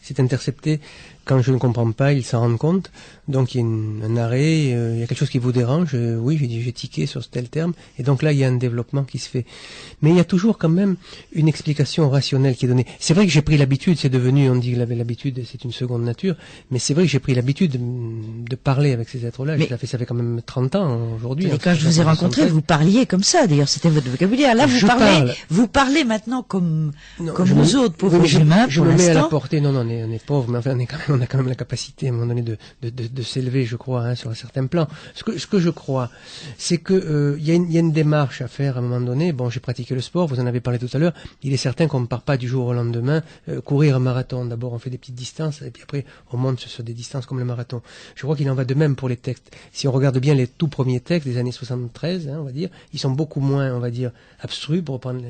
c'est intercepté. Quand je ne comprends pas, ils s'en rendent compte. Donc il y a un arrêt, il y a quelque chose qui vous dérange. Oui, j'ai tiqué sur ce tel terme. Et donc là, il y a un développement qui se fait. Mais il y a toujours quand même une explication rationnelle qui est donnée. C'est vrai que j'ai pris l'habitude, c'est devenu, on dit que l'habitude, c'est une seconde nature. Mais c'est vrai que j'ai pris l'habitude de parler avec ces êtres-là. Ça fait quand même 30 ans aujourd'hui. Mais quand je vous ai rencontré, vous parliez comme ça. D'ailleurs, c'était votre vocabulaire. Là, vous parlez maintenant comme nous autres, pauvres humains, je me mets à la portée. Non, on est pauvres, mais enfin, on a quand même la capacité à un moment donné de s'élever, je crois, sur un certain plan. Ce que je crois, c'est que il y a une démarche à faire à un moment donné. Bon, j'ai pratiqué le sport, vous en avez parlé tout à l'heure. Il est certain qu'on ne part pas du jour au lendemain courir un marathon. D'abord, on fait des petites distances, et puis après, on monte sur des distances comme le marathon. Je crois qu'il en va de même pour les textes. Si on regarde bien les tout premiers textes des années 73, on va dire, ils sont beaucoup moins, on va dire, abstrus, pour reprendre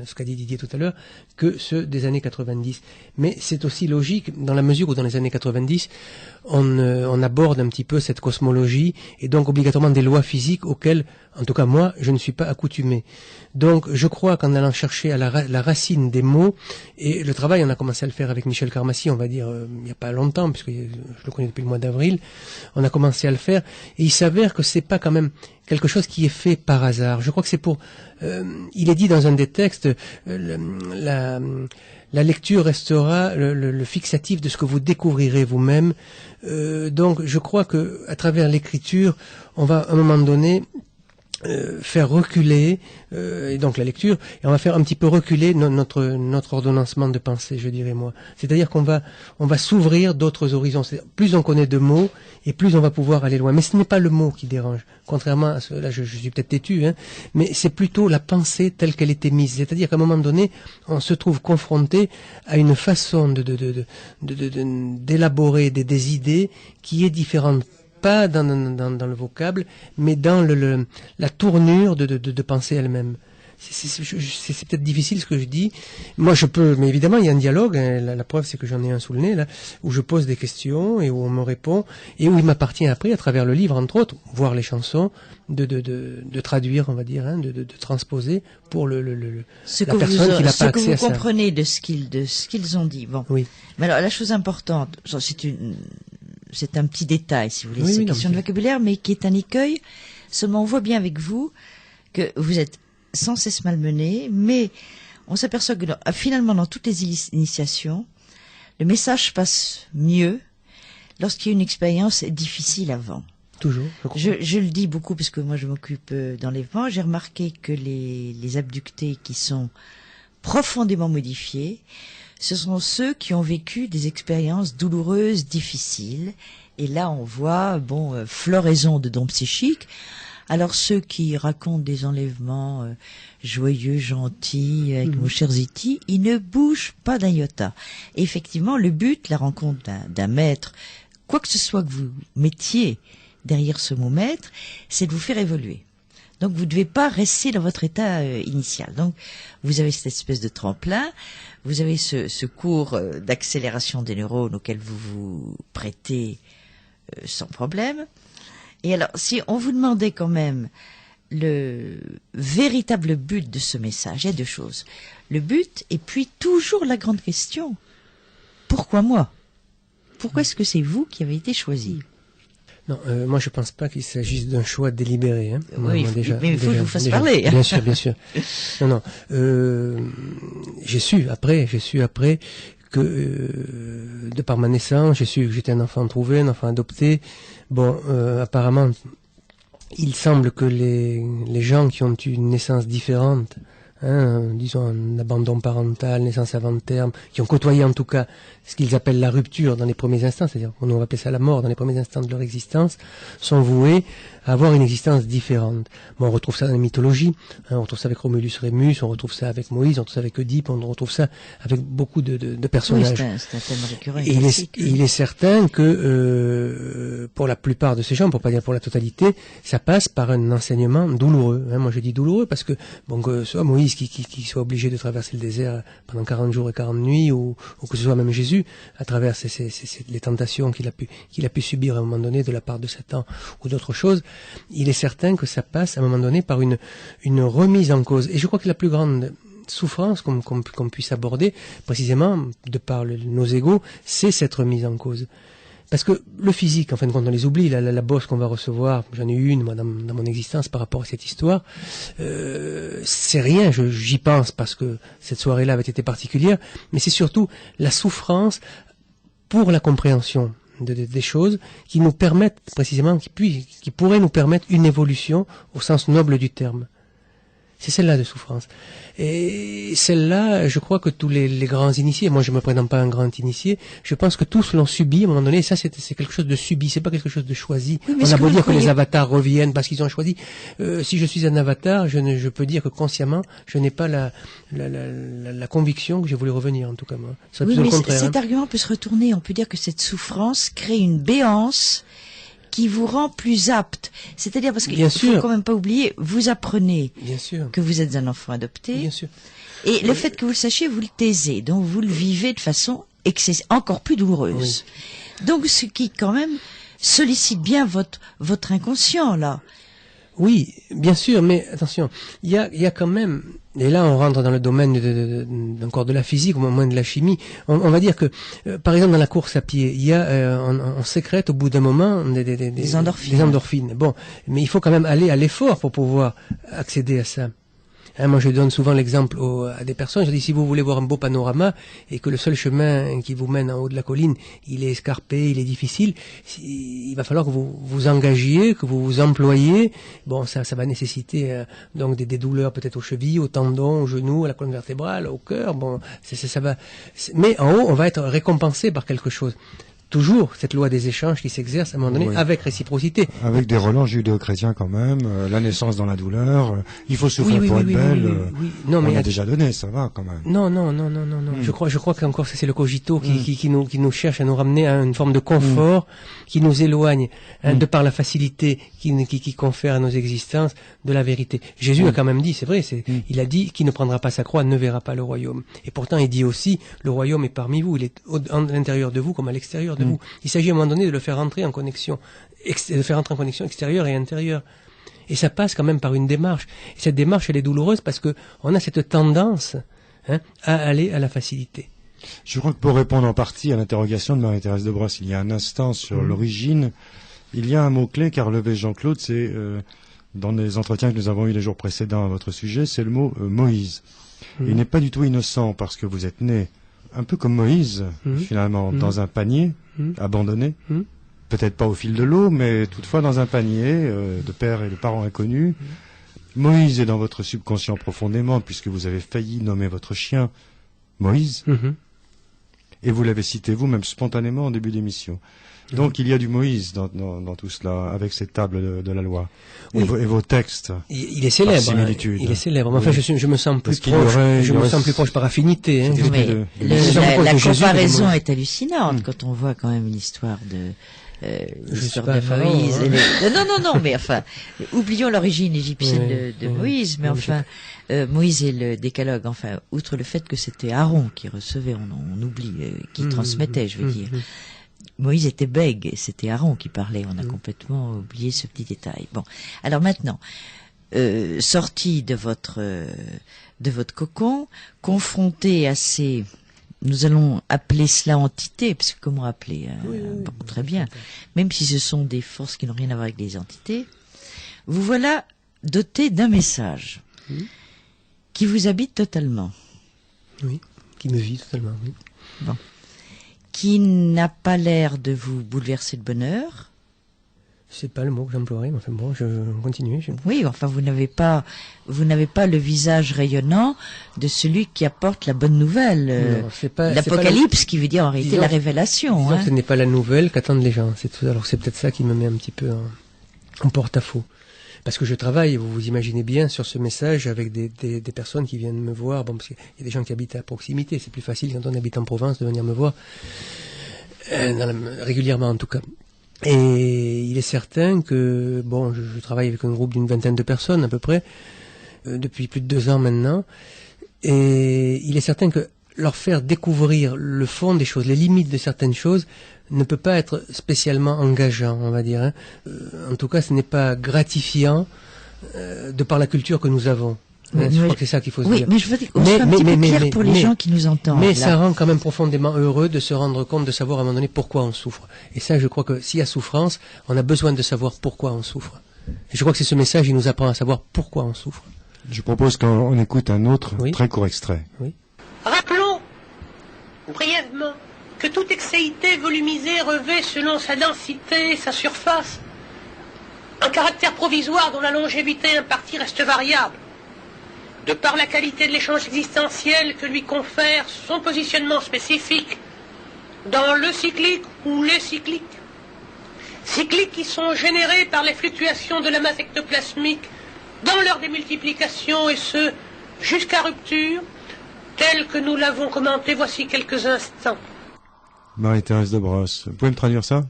ce qu'a dit Didier tout à l'heure, que ceux des années 90. Mais c'est aussi logique, dans la mesure où dans les années 90, on aborde un petit peu cette cosmologie, et donc obligatoirement des lois physiques auxquelles, en tout cas moi, je ne suis pas accoutumé. Donc je crois qu'en allant chercher à la racine des mots, et le travail, on a commencé à le faire avec Michel Carmassi, on va dire, il n'y a pas longtemps, puisque je le connais depuis le mois d'avril, on a commencé à le faire, et il s'avère que c'est pas quand même quelque chose qui est fait par hasard. Je crois que c'est pour... il est dit dans un des textes, la lecture restera le fixatif de ce que vous découvrirez vous-même. Donc je crois que à travers l'écriture, on va à un moment donné faire reculer, et donc la lecture, et on va faire un petit peu reculer notre ordonnancement de pensée, je dirais moi. C'est-à-dire qu'on va s'ouvrir d'autres horizons. Plus on connaît de mots, et plus on va pouvoir aller loin. Mais ce n'est pas le mot qui dérange. Contrairement à là, je suis peut-être têtu, mais c'est plutôt la pensée telle qu'elle était mise. C'est-à-dire qu'à un moment donné, on se trouve confronté à une façon d'élaborer des idées qui est différente. Pas dans le vocable, mais dans la tournure de pensée elle-même. c'est peut-être difficile ce que je dis. Moi, je peux, mais évidemment, il y a un dialogue. Hein, la preuve, c'est que j'en ai un sous le nez, là, où je pose des questions et où on me répond, et où il m'appartient après, à travers le livre, entre autres, voire les chansons, de traduire, on va dire, hein, de transposer pour la personne qui n'a pas accès à ça. Ce que vous comprenez de ce qu'ils ont dit. Bon. Oui. Mais alors, la chose importante, c'est un petit détail, si vous voulez, c'est une question de vocabulaire, mais qui est un écueil. Seulement, on voit bien avec vous que vous êtes sans cesse malmené, mais on s'aperçoit que finalement, dans toutes les initiations, le message passe mieux lorsqu'il y a une expérience difficile avant. Toujours. Je le dis beaucoup parce que moi je m'occupe d'enlèvement. J'ai remarqué que les abductés qui sont profondément modifiés, ce sont ceux qui ont vécu des expériences douloureuses, difficiles. Et là, on voit, floraison de dons psychiques. Alors ceux qui racontent des enlèvements joyeux, gentils, avec nos chers Iti, ils ne bougent pas d'un iota. Et effectivement, le but, la rencontre d'un maître, quoi que ce soit que vous mettiez derrière ce mot maître, c'est de vous faire évoluer. Donc vous ne devez pas rester dans votre état initial. Donc vous avez cette espèce de tremplin, vous avez ce cours d'accélération des neurones auquel vous vous prêtez sans problème. Et alors, si on vous demandait quand même le véritable but de ce message, il y a deux choses. Le but, et puis toujours la grande question. Pourquoi moi? Pourquoi est-ce que c'est vous qui avez été choisi? Non, moi je pense pas qu'il s'agisse d'un choix délibéré. Hein. Oui, mais il faut que je vous fasse parler. Bien sûr, bien sûr. Non. J'ai su après que de par ma naissance, j'ai su que j'étais un enfant trouvé, un enfant adopté. Bon, apparemment, il semble que les gens qui ont eu une naissance différente, disons un abandon parental, naissance avant terme, qui ont côtoyé en tout cas ce qu'ils appellent la rupture dans les premiers instants, c'est-à-dire on va appeler ça la mort dans les premiers instants de leur existence, sont voués à avoir une existence différente. Bon, on retrouve ça dans la mythologie, on retrouve ça avec Romulus Rémus, on retrouve ça avec Moïse, on retrouve ça avec Oedipe, on retrouve ça avec beaucoup de personnages. Oui, c'est un thème récurrent. Et il est certain que pour la plupart de ces gens, pour pas dire pour la totalité, ça passe par un enseignement douloureux. Moi je dis douloureux parce que que soit Moïse qui soit obligé de traverser le désert pendant 40 jours et 40 nuits, ou que ce soit même Jésus, à travers les tentations qu'il a pu subir à un moment donné de la part de Satan ou d'autres choses, il est certain que ça passe à un moment donné par une remise en cause. Et je crois que la plus grande souffrance qu'on puisse aborder, précisément de par nos égos, c'est cette remise en cause. Parce que le physique, en fin de compte, on les oublie. La bosse qu'on va recevoir, j'en ai eu une moi dans mon existence par rapport à cette histoire, c'est rien, j'y pense parce que cette soirée-là avait été particulière, mais c'est surtout la souffrance pour la compréhension des choses qui nous permettent précisément, qui pourraient nous permettre une évolution au sens noble du terme. C'est celle-là de souffrance. Et celle-là, je crois que tous les grands initiés, moi je me prétends pas un grand initié, je pense que tous l'ont subi à un moment donné, et ça c'est quelque chose de subi, c'est pas quelque chose de choisi. Oui, on a beau dire que les avatars reviennent parce qu'ils ont choisi. Si je suis un avatar, je peux dire que consciemment, je n'ai pas la conviction que j'ai voulu revenir, en tout cas moi. Oui, mais cet argument peut se retourner, on peut dire que cette souffrance crée une béance qui vous rend plus apte. C'est-à-dire parce qu'il ne faut quand même pas oublier, vous apprenez que vous êtes un enfant adopté. Bien sûr. Et le fait que vous le sachiez, vous le taisez. Donc vous le vivez de façon encore plus douloureuse. Oui. Donc ce qui quand même sollicite bien votre inconscient là. Oui, bien sûr, mais attention, il y a quand même, et là on rentre dans le domaine encore de la physique, ou moins de la chimie, on va dire que, par exemple dans la course à pied, il y a, on sécrète au bout d'un moment des endorphines. Bon, mais il faut quand même aller à l'effort pour pouvoir accéder à ça. Moi, je donne souvent l'exemple à des personnes. Je dis, si vous voulez voir un beau panorama et que le seul chemin qui vous mène en haut de la colline, il est escarpé, il est difficile, il va falloir que vous vous engagiez, que vous vous employiez. Bon, ça va nécessiter donc des douleurs peut-être aux chevilles, aux tendons, aux genoux, à la colonne vertébrale, au cœur. Bon, ça va. Mais en haut, on va être récompensé par quelque chose. toujours cette loi des échanges qui s'exerce à un moment donné avec réciprocité. Avec des relents judéo-chrétiens quand même, la naissance dans la douleur, il faut souffrir pour être belle. Non, mais on a déjà donné, ça va quand même. Non. Je crois qu'encore c'est le cogito qui nous cherche à nous ramener à une forme de confort qui nous éloigne, de par la facilité qui confère à nos existences de la vérité. Jésus a quand même dit, c'est vrai, il a dit, qui ne prendra pas sa croix ne verra pas le royaume. Et pourtant, il dit aussi, le royaume est parmi vous, il est à l'intérieur de vous comme à l'extérieur de vous. Il s'agit à un moment donné de le faire entrer en connexion, extérieure et intérieure. Et ça passe quand même par une démarche. Et cette démarche, elle est douloureuse parce que on a cette tendance à aller à la facilité. Je crois que pour répondre en partie à l'interrogation de Marie-Thérèse de Brosse, il y a un instant sur l'origine, il y a un mot-clé qu'a relevé Jean-Claude, c'est dans les entretiens que nous avons eus les jours précédents à votre sujet, c'est le mot Moïse. Il n'est pas du tout innocent parce que vous êtes né un peu comme Moïse, finalement, dans un panier, abandonné. Peut-être pas au fil de l'eau, mais toutefois dans un panier de père et de parents inconnus. Moïse est dans votre subconscient profondément, puisque vous avez failli nommer votre chien Moïse. Et vous l'avez cité vous-même spontanément en début d'émission. Donc il y a du Moïse dans tout cela, avec cette table de la loi. Et vos textes. Il est célèbre. Il est célèbre. Mais enfin, je me sens plus proche. Je me sens plus proche par affinité. La comparaison est hallucinante quand on voit quand même l'histoire de Moïse. Non, mais enfin, oublions l'origine égyptienne de Moïse, mais enfin, Moïse et le décalogue, enfin, outre le fait que c'était Aaron qui recevait, on oublie, qui transmettait, je veux dire. Moïse était bègue, c'était Aaron qui parlait, on a complètement oublié ce petit détail. Bon, alors maintenant, sorti de votre cocon, confronté à ces... Nous allons appeler cela entité, parce que comment appeler très bien. Même si ce sont des forces qui n'ont rien à voir avec les entités, vous voilà doté d'un message qui vous habite totalement. Oui, qui me vit totalement, oui. Bon. Qui n'a pas l'air de vous bouleverser de bonheur. C'est pas le mot que j'emploierais, mais enfin bon, je continue. Oui, enfin vous n'avez pas le visage rayonnant de celui qui apporte la bonne nouvelle. L'Apocalypse, qui veut dire en réalité la révélation. Ce n'est pas la nouvelle qu'attendent les gens. Alors c'est peut-être ça qui me met un petit peu en porte-à-faux. Parce que je travaille, vous imaginez bien, sur ce message avec des personnes qui viennent me voir. Bon, parce qu'il y a des gens qui habitent à proximité. C'est plus facile quand on habite en province de venir me voir, régulièrement en tout cas. Et il est certain que, bon, je travaille avec un groupe d'une 20aine de personnes à peu près, depuis plus de 2 ans maintenant, et il est certain que leur faire découvrir le fond des choses, les limites de certaines choses, ne peut pas être spécialement engageant, on va dire. En tout cas, ce n'est pas gratifiant de par la culture que nous avons. Je crois que c'est ça qu'il faut se dire. Oui, mais je veux dire, soit un petit peu clair pour les gens qui nous entendent. Mais ça rend quand même profondément heureux de se rendre compte, de savoir à un moment donné pourquoi on souffre. Et ça, je crois que s'il y a souffrance, on a besoin de savoir pourquoi on souffre. Et je crois que c'est ce message, il nous apprend à savoir pourquoi on souffre. Je propose qu'on écoute un autre très court extrait. Oui. Rappelons, brièvement, que toute excéité volumisée revêt selon sa densité et sa surface un caractère provisoire dont la longévité impartie reste variable. De par la qualité de l'échange existentiel que lui confère son positionnement spécifique dans le cyclique ou les cycliques. Cycliques qui sont générés par les fluctuations de la masse ectoplasmique dans leur démultiplication et ce, jusqu'à rupture, tel que nous l'avons commenté voici quelques instants. Marie-Thérèse de Brosse, vous pouvez me traduire ça ?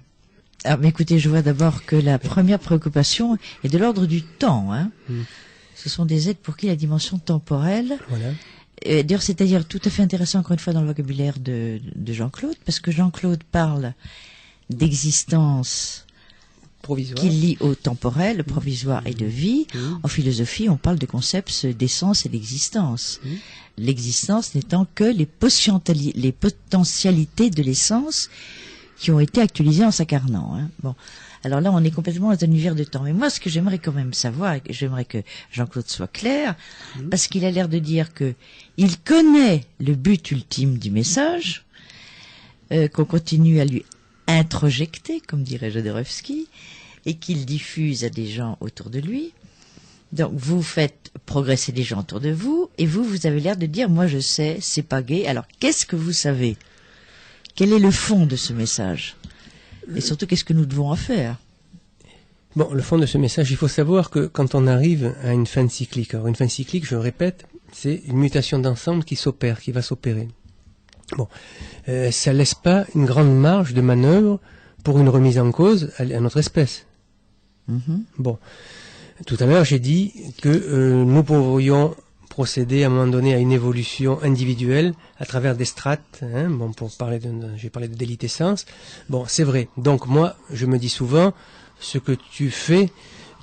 Ah, mais écoutez, je vois d'abord que la première préoccupation est de l'ordre du temps, Ce sont des êtres pour qui la dimension temporelle, d'ailleurs, c'est-à-dire tout à fait intéressant encore une fois dans le vocabulaire de Jean-Claude, parce que Jean-Claude parle d'existence qui lie au temporel, provisoire et de vie. En philosophie, on parle de concepts d'essence et d'existence. L'existence n'étant que les potentialités de l'essence qui ont été actualisées en s'incarnant. Bon. Alors là, on est complètement dans un univers de temps. Mais moi, ce que j'aimerais quand même savoir, et j'aimerais que Jean-Claude soit clair, parce qu'il a l'air de dire que il connaît le but ultime du message, qu'on continue à lui introjecter, comme dirait Jodorowsky, et qu'il diffuse à des gens autour de lui. Donc, vous faites progresser les gens autour de vous, et vous avez l'air de dire, moi je sais, c'est pas gai. Alors, qu'est-ce que vous savez ? Quel est le fond de ce message ? Et surtout, qu'est-ce que nous devons en faire? Bon, le fond de ce message, il faut savoir que quand on arrive à une fin cyclique, alors une fin cyclique, je le répète, c'est une mutation d'ensemble qui va s'opérer. Bon, ça laisse pas une grande marge de manœuvre pour une remise en cause à notre espèce. Bon, tout à l'heure, j'ai dit que nous pourrions procéder à un moment donné à une évolution individuelle à travers des strates. Bon, j'ai parlé de délitescence. Bon, c'est vrai. Donc moi, je me dis souvent, ce que tu fais,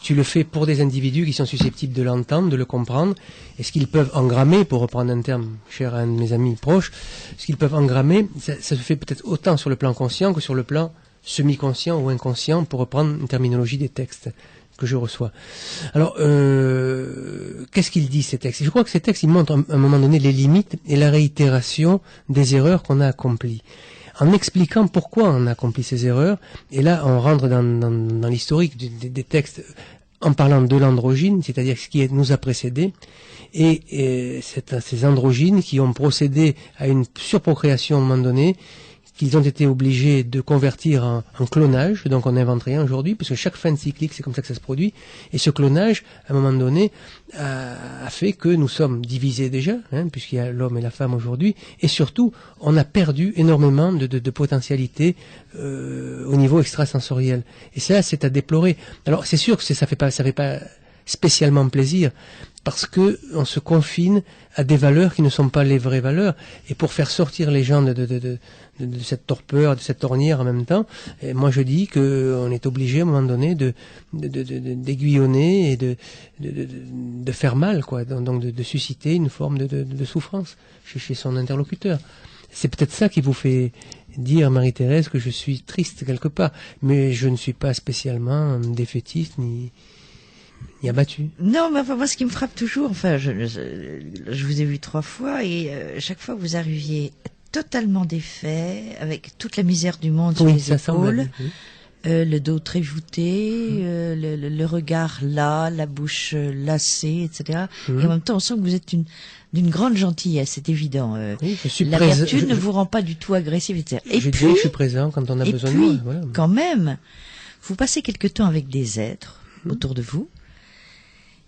tu le fais pour des individus qui sont susceptibles de l'entendre, de le comprendre, et ce qu'ils peuvent engrammer, pour reprendre un terme cher à un de mes amis proches, ce qu'ils peuvent engrammer, ça se fait peut-être autant sur le plan conscient que sur le plan semi-conscient ou inconscient, pour reprendre une terminologie des textes que je reçois. Alors, qu'est-ce qu'il dit, ces textes? Je crois que ces textes, ils montrent à un moment donné les limites et la réitération des erreurs qu'on a accomplies, en expliquant pourquoi on a accompli ces erreurs. Et là, on rentre dans l'historique des textes en parlant de l'androgyne, c'est-à-dire ce qui nous a précédé, et ces androgynes qui ont procédé à une surprocréation à un moment donné, qu'ils ont été obligés de convertir en clonage. Donc on n'invente rien aujourd'hui, parce que chaque fin de cyclique, c'est comme ça que ça se produit. Et ce clonage, à un moment donné, a fait que nous sommes divisés déjà, puisqu'il y a l'homme et la femme aujourd'hui. Et surtout, on a perdu énormément de potentialités au niveau extrasensoriel. Et ça, c'est à déplorer. Alors c'est sûr que ça fait pas spécialement plaisir, parce que on se confine à des valeurs qui ne sont pas les vraies valeurs. Et pour faire sortir les gens de cette torpeur, de cette ornière en même temps, et moi je dis qu'on est obligé à un moment donné d'aiguillonner et de faire mal, quoi. Donc de susciter une forme de souffrance chez son interlocuteur. C'est peut-être ça qui vous fait dire, Marie-Thérèse, que je suis triste quelque part, mais je ne suis pas spécialement défaitiste ni abattu. Non, mais enfin, moi, ce qui me frappe toujours, enfin, je vous ai vu 3 fois, et chaque fois vous arriviez totalement défait, avec toute la misère du monde sur les épaules, le dos très voûté, le regard là, la bouche lassée, etc. Et en même temps, on sent que vous êtes d'une grande gentillesse, c'est évident. Oui, je suis la vertu ne vous rend pas du tout agressif, etc. Et je puis, dis que je suis présent quand on a besoin de moi. Voilà. Quand même, vous passez quelque temps avec des êtres autour de vous,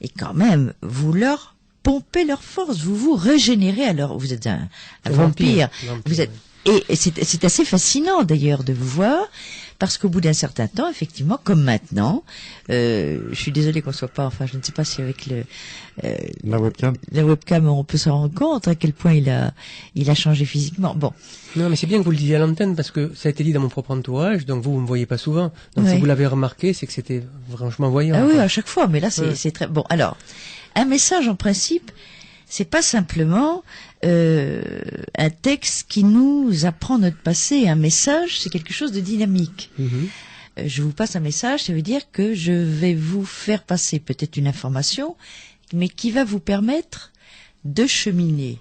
et quand même, vous leur pompez leur force, vous vous régénérez. Alors, vous êtes un vampire. Vous êtes, et c'est assez fascinant d'ailleurs de vous voir, parce qu'au bout d'un certain temps, effectivement, comme maintenant, je suis désolée qu'on soit pas, enfin, je ne sais pas si avec la webcam, on peut se rendre compte à quel point il a changé physiquement. Bon. Non, mais c'est bien que vous le disiez à l'antenne, parce que ça a été dit dans mon propre entourage, donc vous me voyez pas souvent. Donc si vous l'avez remarqué, c'est que c'était franchement voyant. Ah oui, à chaque fois, mais là c'est très bon. Alors, un message en principe, c'est pas simplement un texte qui nous apprend notre passé. Un message, c'est quelque chose de dynamique. Je vous passe un message, ça veut dire que je vais vous faire passer peut-être une information, mais qui va vous permettre de cheminer,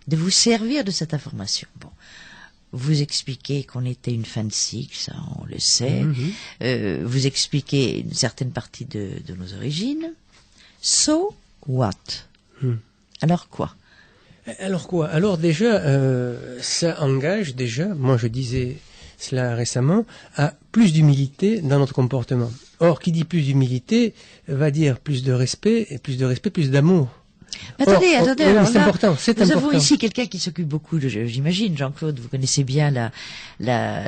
de vous servir de cette information. Bon. Vous expliquez qu'on était une fin de cycle, ça on le sait. Vous expliquez une certaine partie de nos origines. So what? Alors quoi? Alors déjà, ça engage déjà, moi je disais cela récemment, à plus d'humilité dans notre comportement. Or, qui dit plus d'humilité va dire plus de respect, et plus de respect, plus d'amour. Attendez, alors c'est important, c'est nous important. avons ici quelqu'un qui s'occupe beaucoup, j'imagine, Jean-Claude, vous connaissez bien la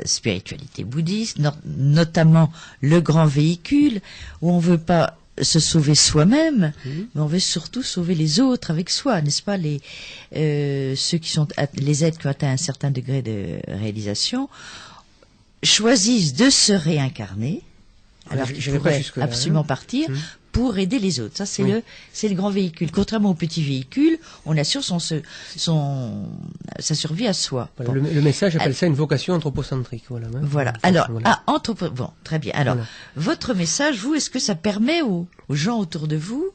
spiritualité bouddhiste, notamment le grand véhicule, où on veut pas se sauver soi-même, mais on veut surtout sauver les autres avec soi, n'est-ce pas? Ceux qui sont les êtres qui ont atteint un certain degré de réalisation choisissent de se réincarner, alors qu'ils pourraient absolument partir pour aider les autres. Ça, c'est le grand véhicule. Contrairement au petit véhicule, on assure sa survie à soi. Voilà, le message appelle ça une vocation anthropocentrique. Voilà. Alors, bon, très bien. Alors, votre message, vous, est-ce que ça permet aux gens autour de vous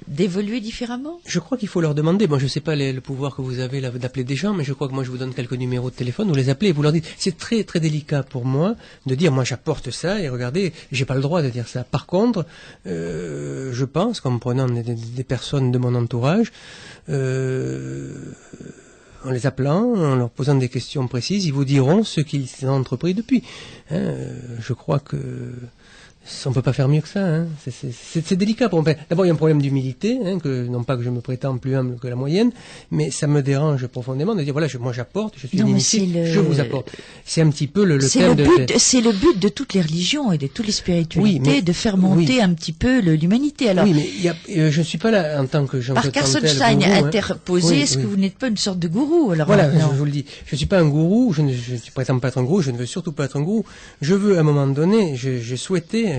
d'évoluer différemment? Je crois qu'il faut leur demander. Moi, je ne sais pas le pouvoir que vous avez d'appeler des gens, mais je crois que moi, je vous donne quelques numéros de téléphone, vous les appelez et vous leur dites. C'est très très délicat pour moi de dire, moi, j'apporte ça et regardez, j'ai pas le droit de dire ça. Par contre, je pense qu'en prenant des personnes de mon entourage, en les appelant, en leur posant des questions précises, ils vous diront ce qu'ils ont entrepris depuis. Je crois que on peut pas faire mieux que ça. Hein. C'est délicat. D'abord, il y a un problème d'humilité, non pas que je me prétends plus humble que la moyenne, mais ça me dérange profondément de dire voilà, moi j'apporte, je suis initié, je vous apporte. C'est un petit peu le thème c'est le but de toutes les religions et de toutes les spiritualités, de faire monter un petit peu l'humanité. Alors, oui, mais je ne suis pas là en tant que Jean-Claude Par Carlsson a interposé, est-ce que vous n'êtes pas une sorte de gourou? Alors, voilà, je vous le dis. Je suis pas un gourou, je ne prétends pas être un gourou, je ne veux surtout pas être un gourou. Je veux, à un moment donné, j'ai souhaité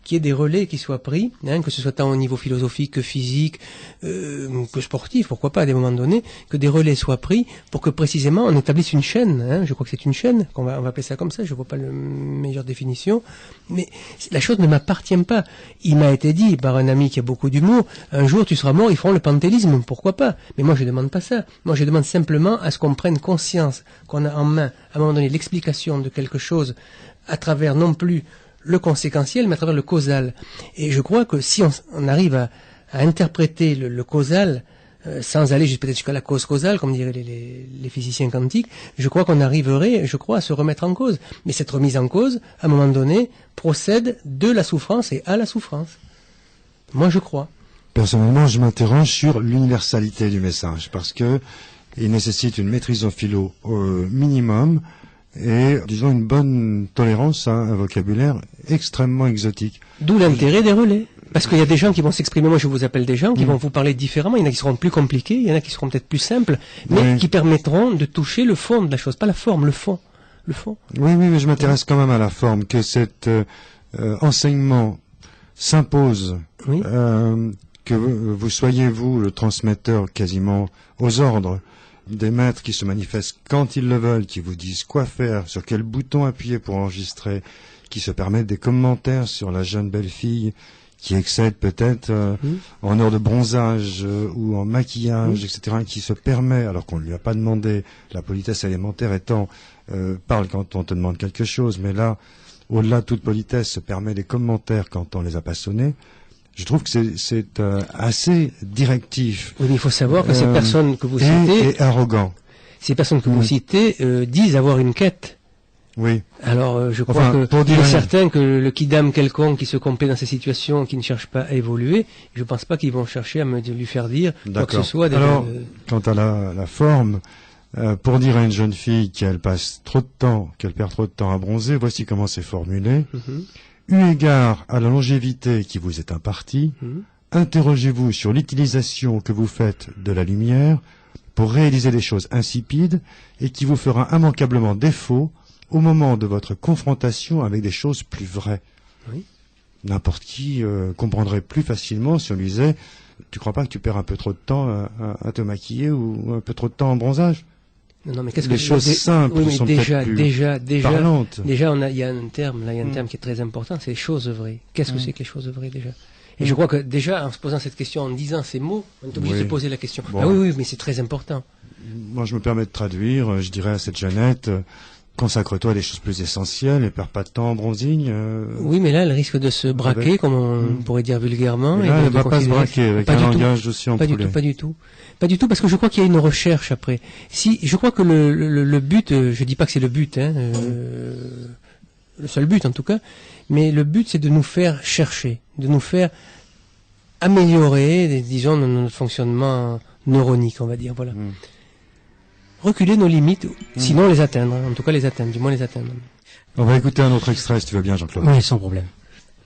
qu'il y ait des relais qui soient pris, que ce soit tant au niveau philosophique que physique, que sportif, pourquoi pas à des moments donnés, que des relais soient pris pour que précisément on établisse une chaîne. Je crois que c'est une chaîne, on va appeler ça comme ça, je vois pas la meilleure définition, mais la chose ne m'appartient pas. Il m'a été dit par un ami qui a beaucoup d'humour, un jour tu seras mort, ils feront le panthélisme, pourquoi pas? Mais moi je demande pas ça. Moi je demande simplement à ce qu'on prenne conscience qu'on a en main, à un moment donné, l'explication de quelque chose à travers non plus le conséquentiel, mais à travers le causal. Et je crois que si on arrive à interpréter le causal, sans aller peut-être jusqu'à la cause causale, comme diraient les physiciens quantiques, je crois qu'on arriverait, à se remettre en cause. Mais cette remise en cause, à un moment donné, procède de la souffrance et à la souffrance. Moi, je crois. Personnellement, je m'interroge sur l'universalité du message, parce que il nécessite une maîtrise en philo au minimum, et, disons, une bonne tolérance à un vocabulaire extrêmement exotique. D'où l'intérêt des relais. Parce qu'il y a des gens qui vont s'exprimer, moi je vous appelle des gens qui vont vous parler différemment, il y en a qui seront plus compliqués, il y en a qui seront peut-être plus simples, mais qui permettront de toucher le fond de la chose, pas la forme, le fond. Oui, mais je m'intéresse quand même à la forme, que cet enseignement s'impose, que vous soyez, vous, le transmetteur quasiment aux ordres des maîtres qui se manifestent quand ils le veulent, qui vous disent quoi faire, sur quel bouton appuyer pour enregistrer, qui se permettent des commentaires sur la jeune belle fille qui excède peut-être en heures de bronzage ou en maquillage, etc., qui se permet, alors qu'on ne lui a pas demandé, la politesse élémentaire étant parle quand on te demande quelque chose, mais là, au-delà de toute politesse, se permet des commentaires quand on les a pas sonnés. Je trouve que c'est assez directif. Oui, mais il faut savoir que ces personnes que vous citez... Et arrogant. Ces personnes que vous citez disent avoir une quête. Oui. Alors, je crois qu'il est certain que le kidam quelconque qui se complaît dans ces situations, qui ne cherche pas à évoluer, je ne pense pas qu'ils vont chercher à lui faire dire quoi que ce soit. Alors, quant à la forme, pour dire à une jeune fille qu'elle perd trop de temps à bronzer, voici comment c'est formulé. Eu égard à la longévité qui vous est impartie, interrogez-vous sur l'utilisation que vous faites de la lumière pour réaliser des choses insipides et qui vous fera immanquablement défaut au moment de votre confrontation avec des choses plus vraies. Oui. N'importe qui comprendrait plus facilement si on lui disait « Tu crois pas que tu perds un peu trop de temps à te maquiller ou un peu trop de temps en bronzage ?» Non, mais qu'est-ce les choses simples sont peut-être plus parlantes. Déjà, il y a un terme, qui est très important, c'est les choses vraies. Qu'est-ce que c'est que les choses vraies déjà? Et je crois que déjà, en se posant cette question, en disant ces mots, on est obligé de se poser la question. Bon. Ah oui, mais c'est très important. Moi, je me permets de traduire, je dirais à cette Jeannette, consacre-toi à des choses plus essentielles et perds pas de temps en bronzing. Oui, mais là, elle risque de se braquer, comme on pourrait dire vulgairement. Et là, elle ne va pas se braquer avec un langage aussi en poulet. Pas du tout, parce que je crois qu'il y a une recherche après. Je crois que le but, je dis pas que c'est le but, le seul but en tout cas, mais le but c'est de nous faire chercher, de nous faire améliorer, disons, notre fonctionnement neuronique, on va dire, voilà. Reculer nos limites, sinon les atteindre, en tout cas du moins les atteindre. On va écouter un autre extrait si tu veux bien, Jean-Claude. Oui, sans problème.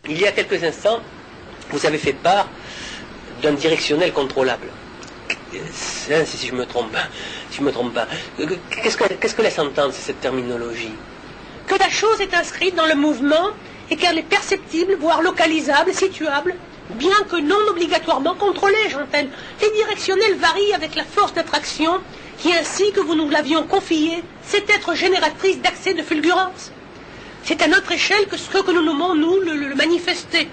Il y a quelques instants, vous avez fait part d'un directionnel contrôlable. Si je me trompe pas. Qu'est-ce que laisse entendre cette terminologie? Que la chose est inscrite dans le mouvement et qu'elle est perceptible, voire localisable, situable, bien que non obligatoirement contrôlée, j'entends. Les directionnels varient avec la force d'attraction qui, ainsi que vous nous l'avions confié, sait être génératrice d'accès de fulgurance. C'est à notre échelle que ce que nous nommons, nous, le manifester.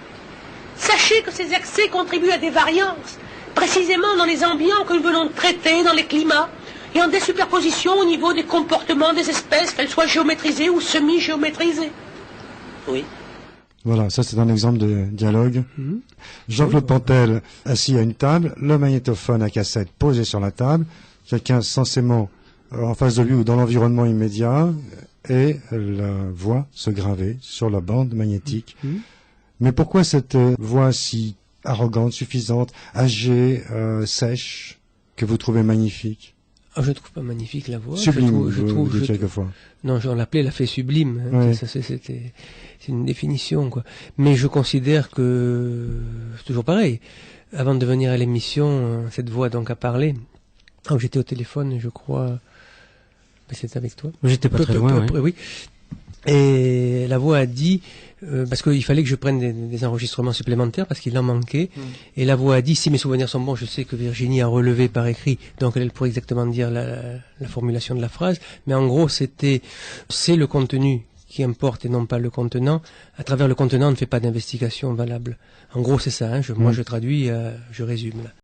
Sachez que ces accès contribuent à des variances, précisément dans les ambients que nous venons de traiter, dans les climats, et en des superpositions au niveau des comportements des espèces, qu'elles soient géométrisées ou semi-géométrisées. Oui. Voilà, ça c'est un exemple de dialogue. Jean-Claude Pantel, assis à une table, le magnétophone à cassette posé sur la table, quelqu'un censément en face de lui ou dans l'environnement immédiat, et la voix se gravait sur la bande magnétique. Mais pourquoi cette voix si arrogante, suffisante, âgée, sèche, que vous trouvez magnifique? Je ne trouve pas magnifique la voix. Sublime, je trouve quelquefois. Non, on l'appelait la fée sublime. Hein. Oui. C'est une définition, quoi. Mais je considère que c'est toujours pareil. Avant de venir à l'émission, cette voix donc a parlé. Quand j'étais au téléphone, je crois, c'était avec toi. J'étais pas très loin. Oui. Et la voix a dit, parce qu'il fallait que je prenne des enregistrements supplémentaires, parce qu'il en manquait, et la voix a dit, si mes souvenirs sont bons, je sais que Virginie a relevé par écrit, donc elle pourrait exactement dire la formulation de la phrase, mais en gros c'est le contenu qui importe et non pas le contenant. À travers le contenant, on ne fait pas d'investigation valable. En gros c'est ça, hein, moi je traduis, je résume là.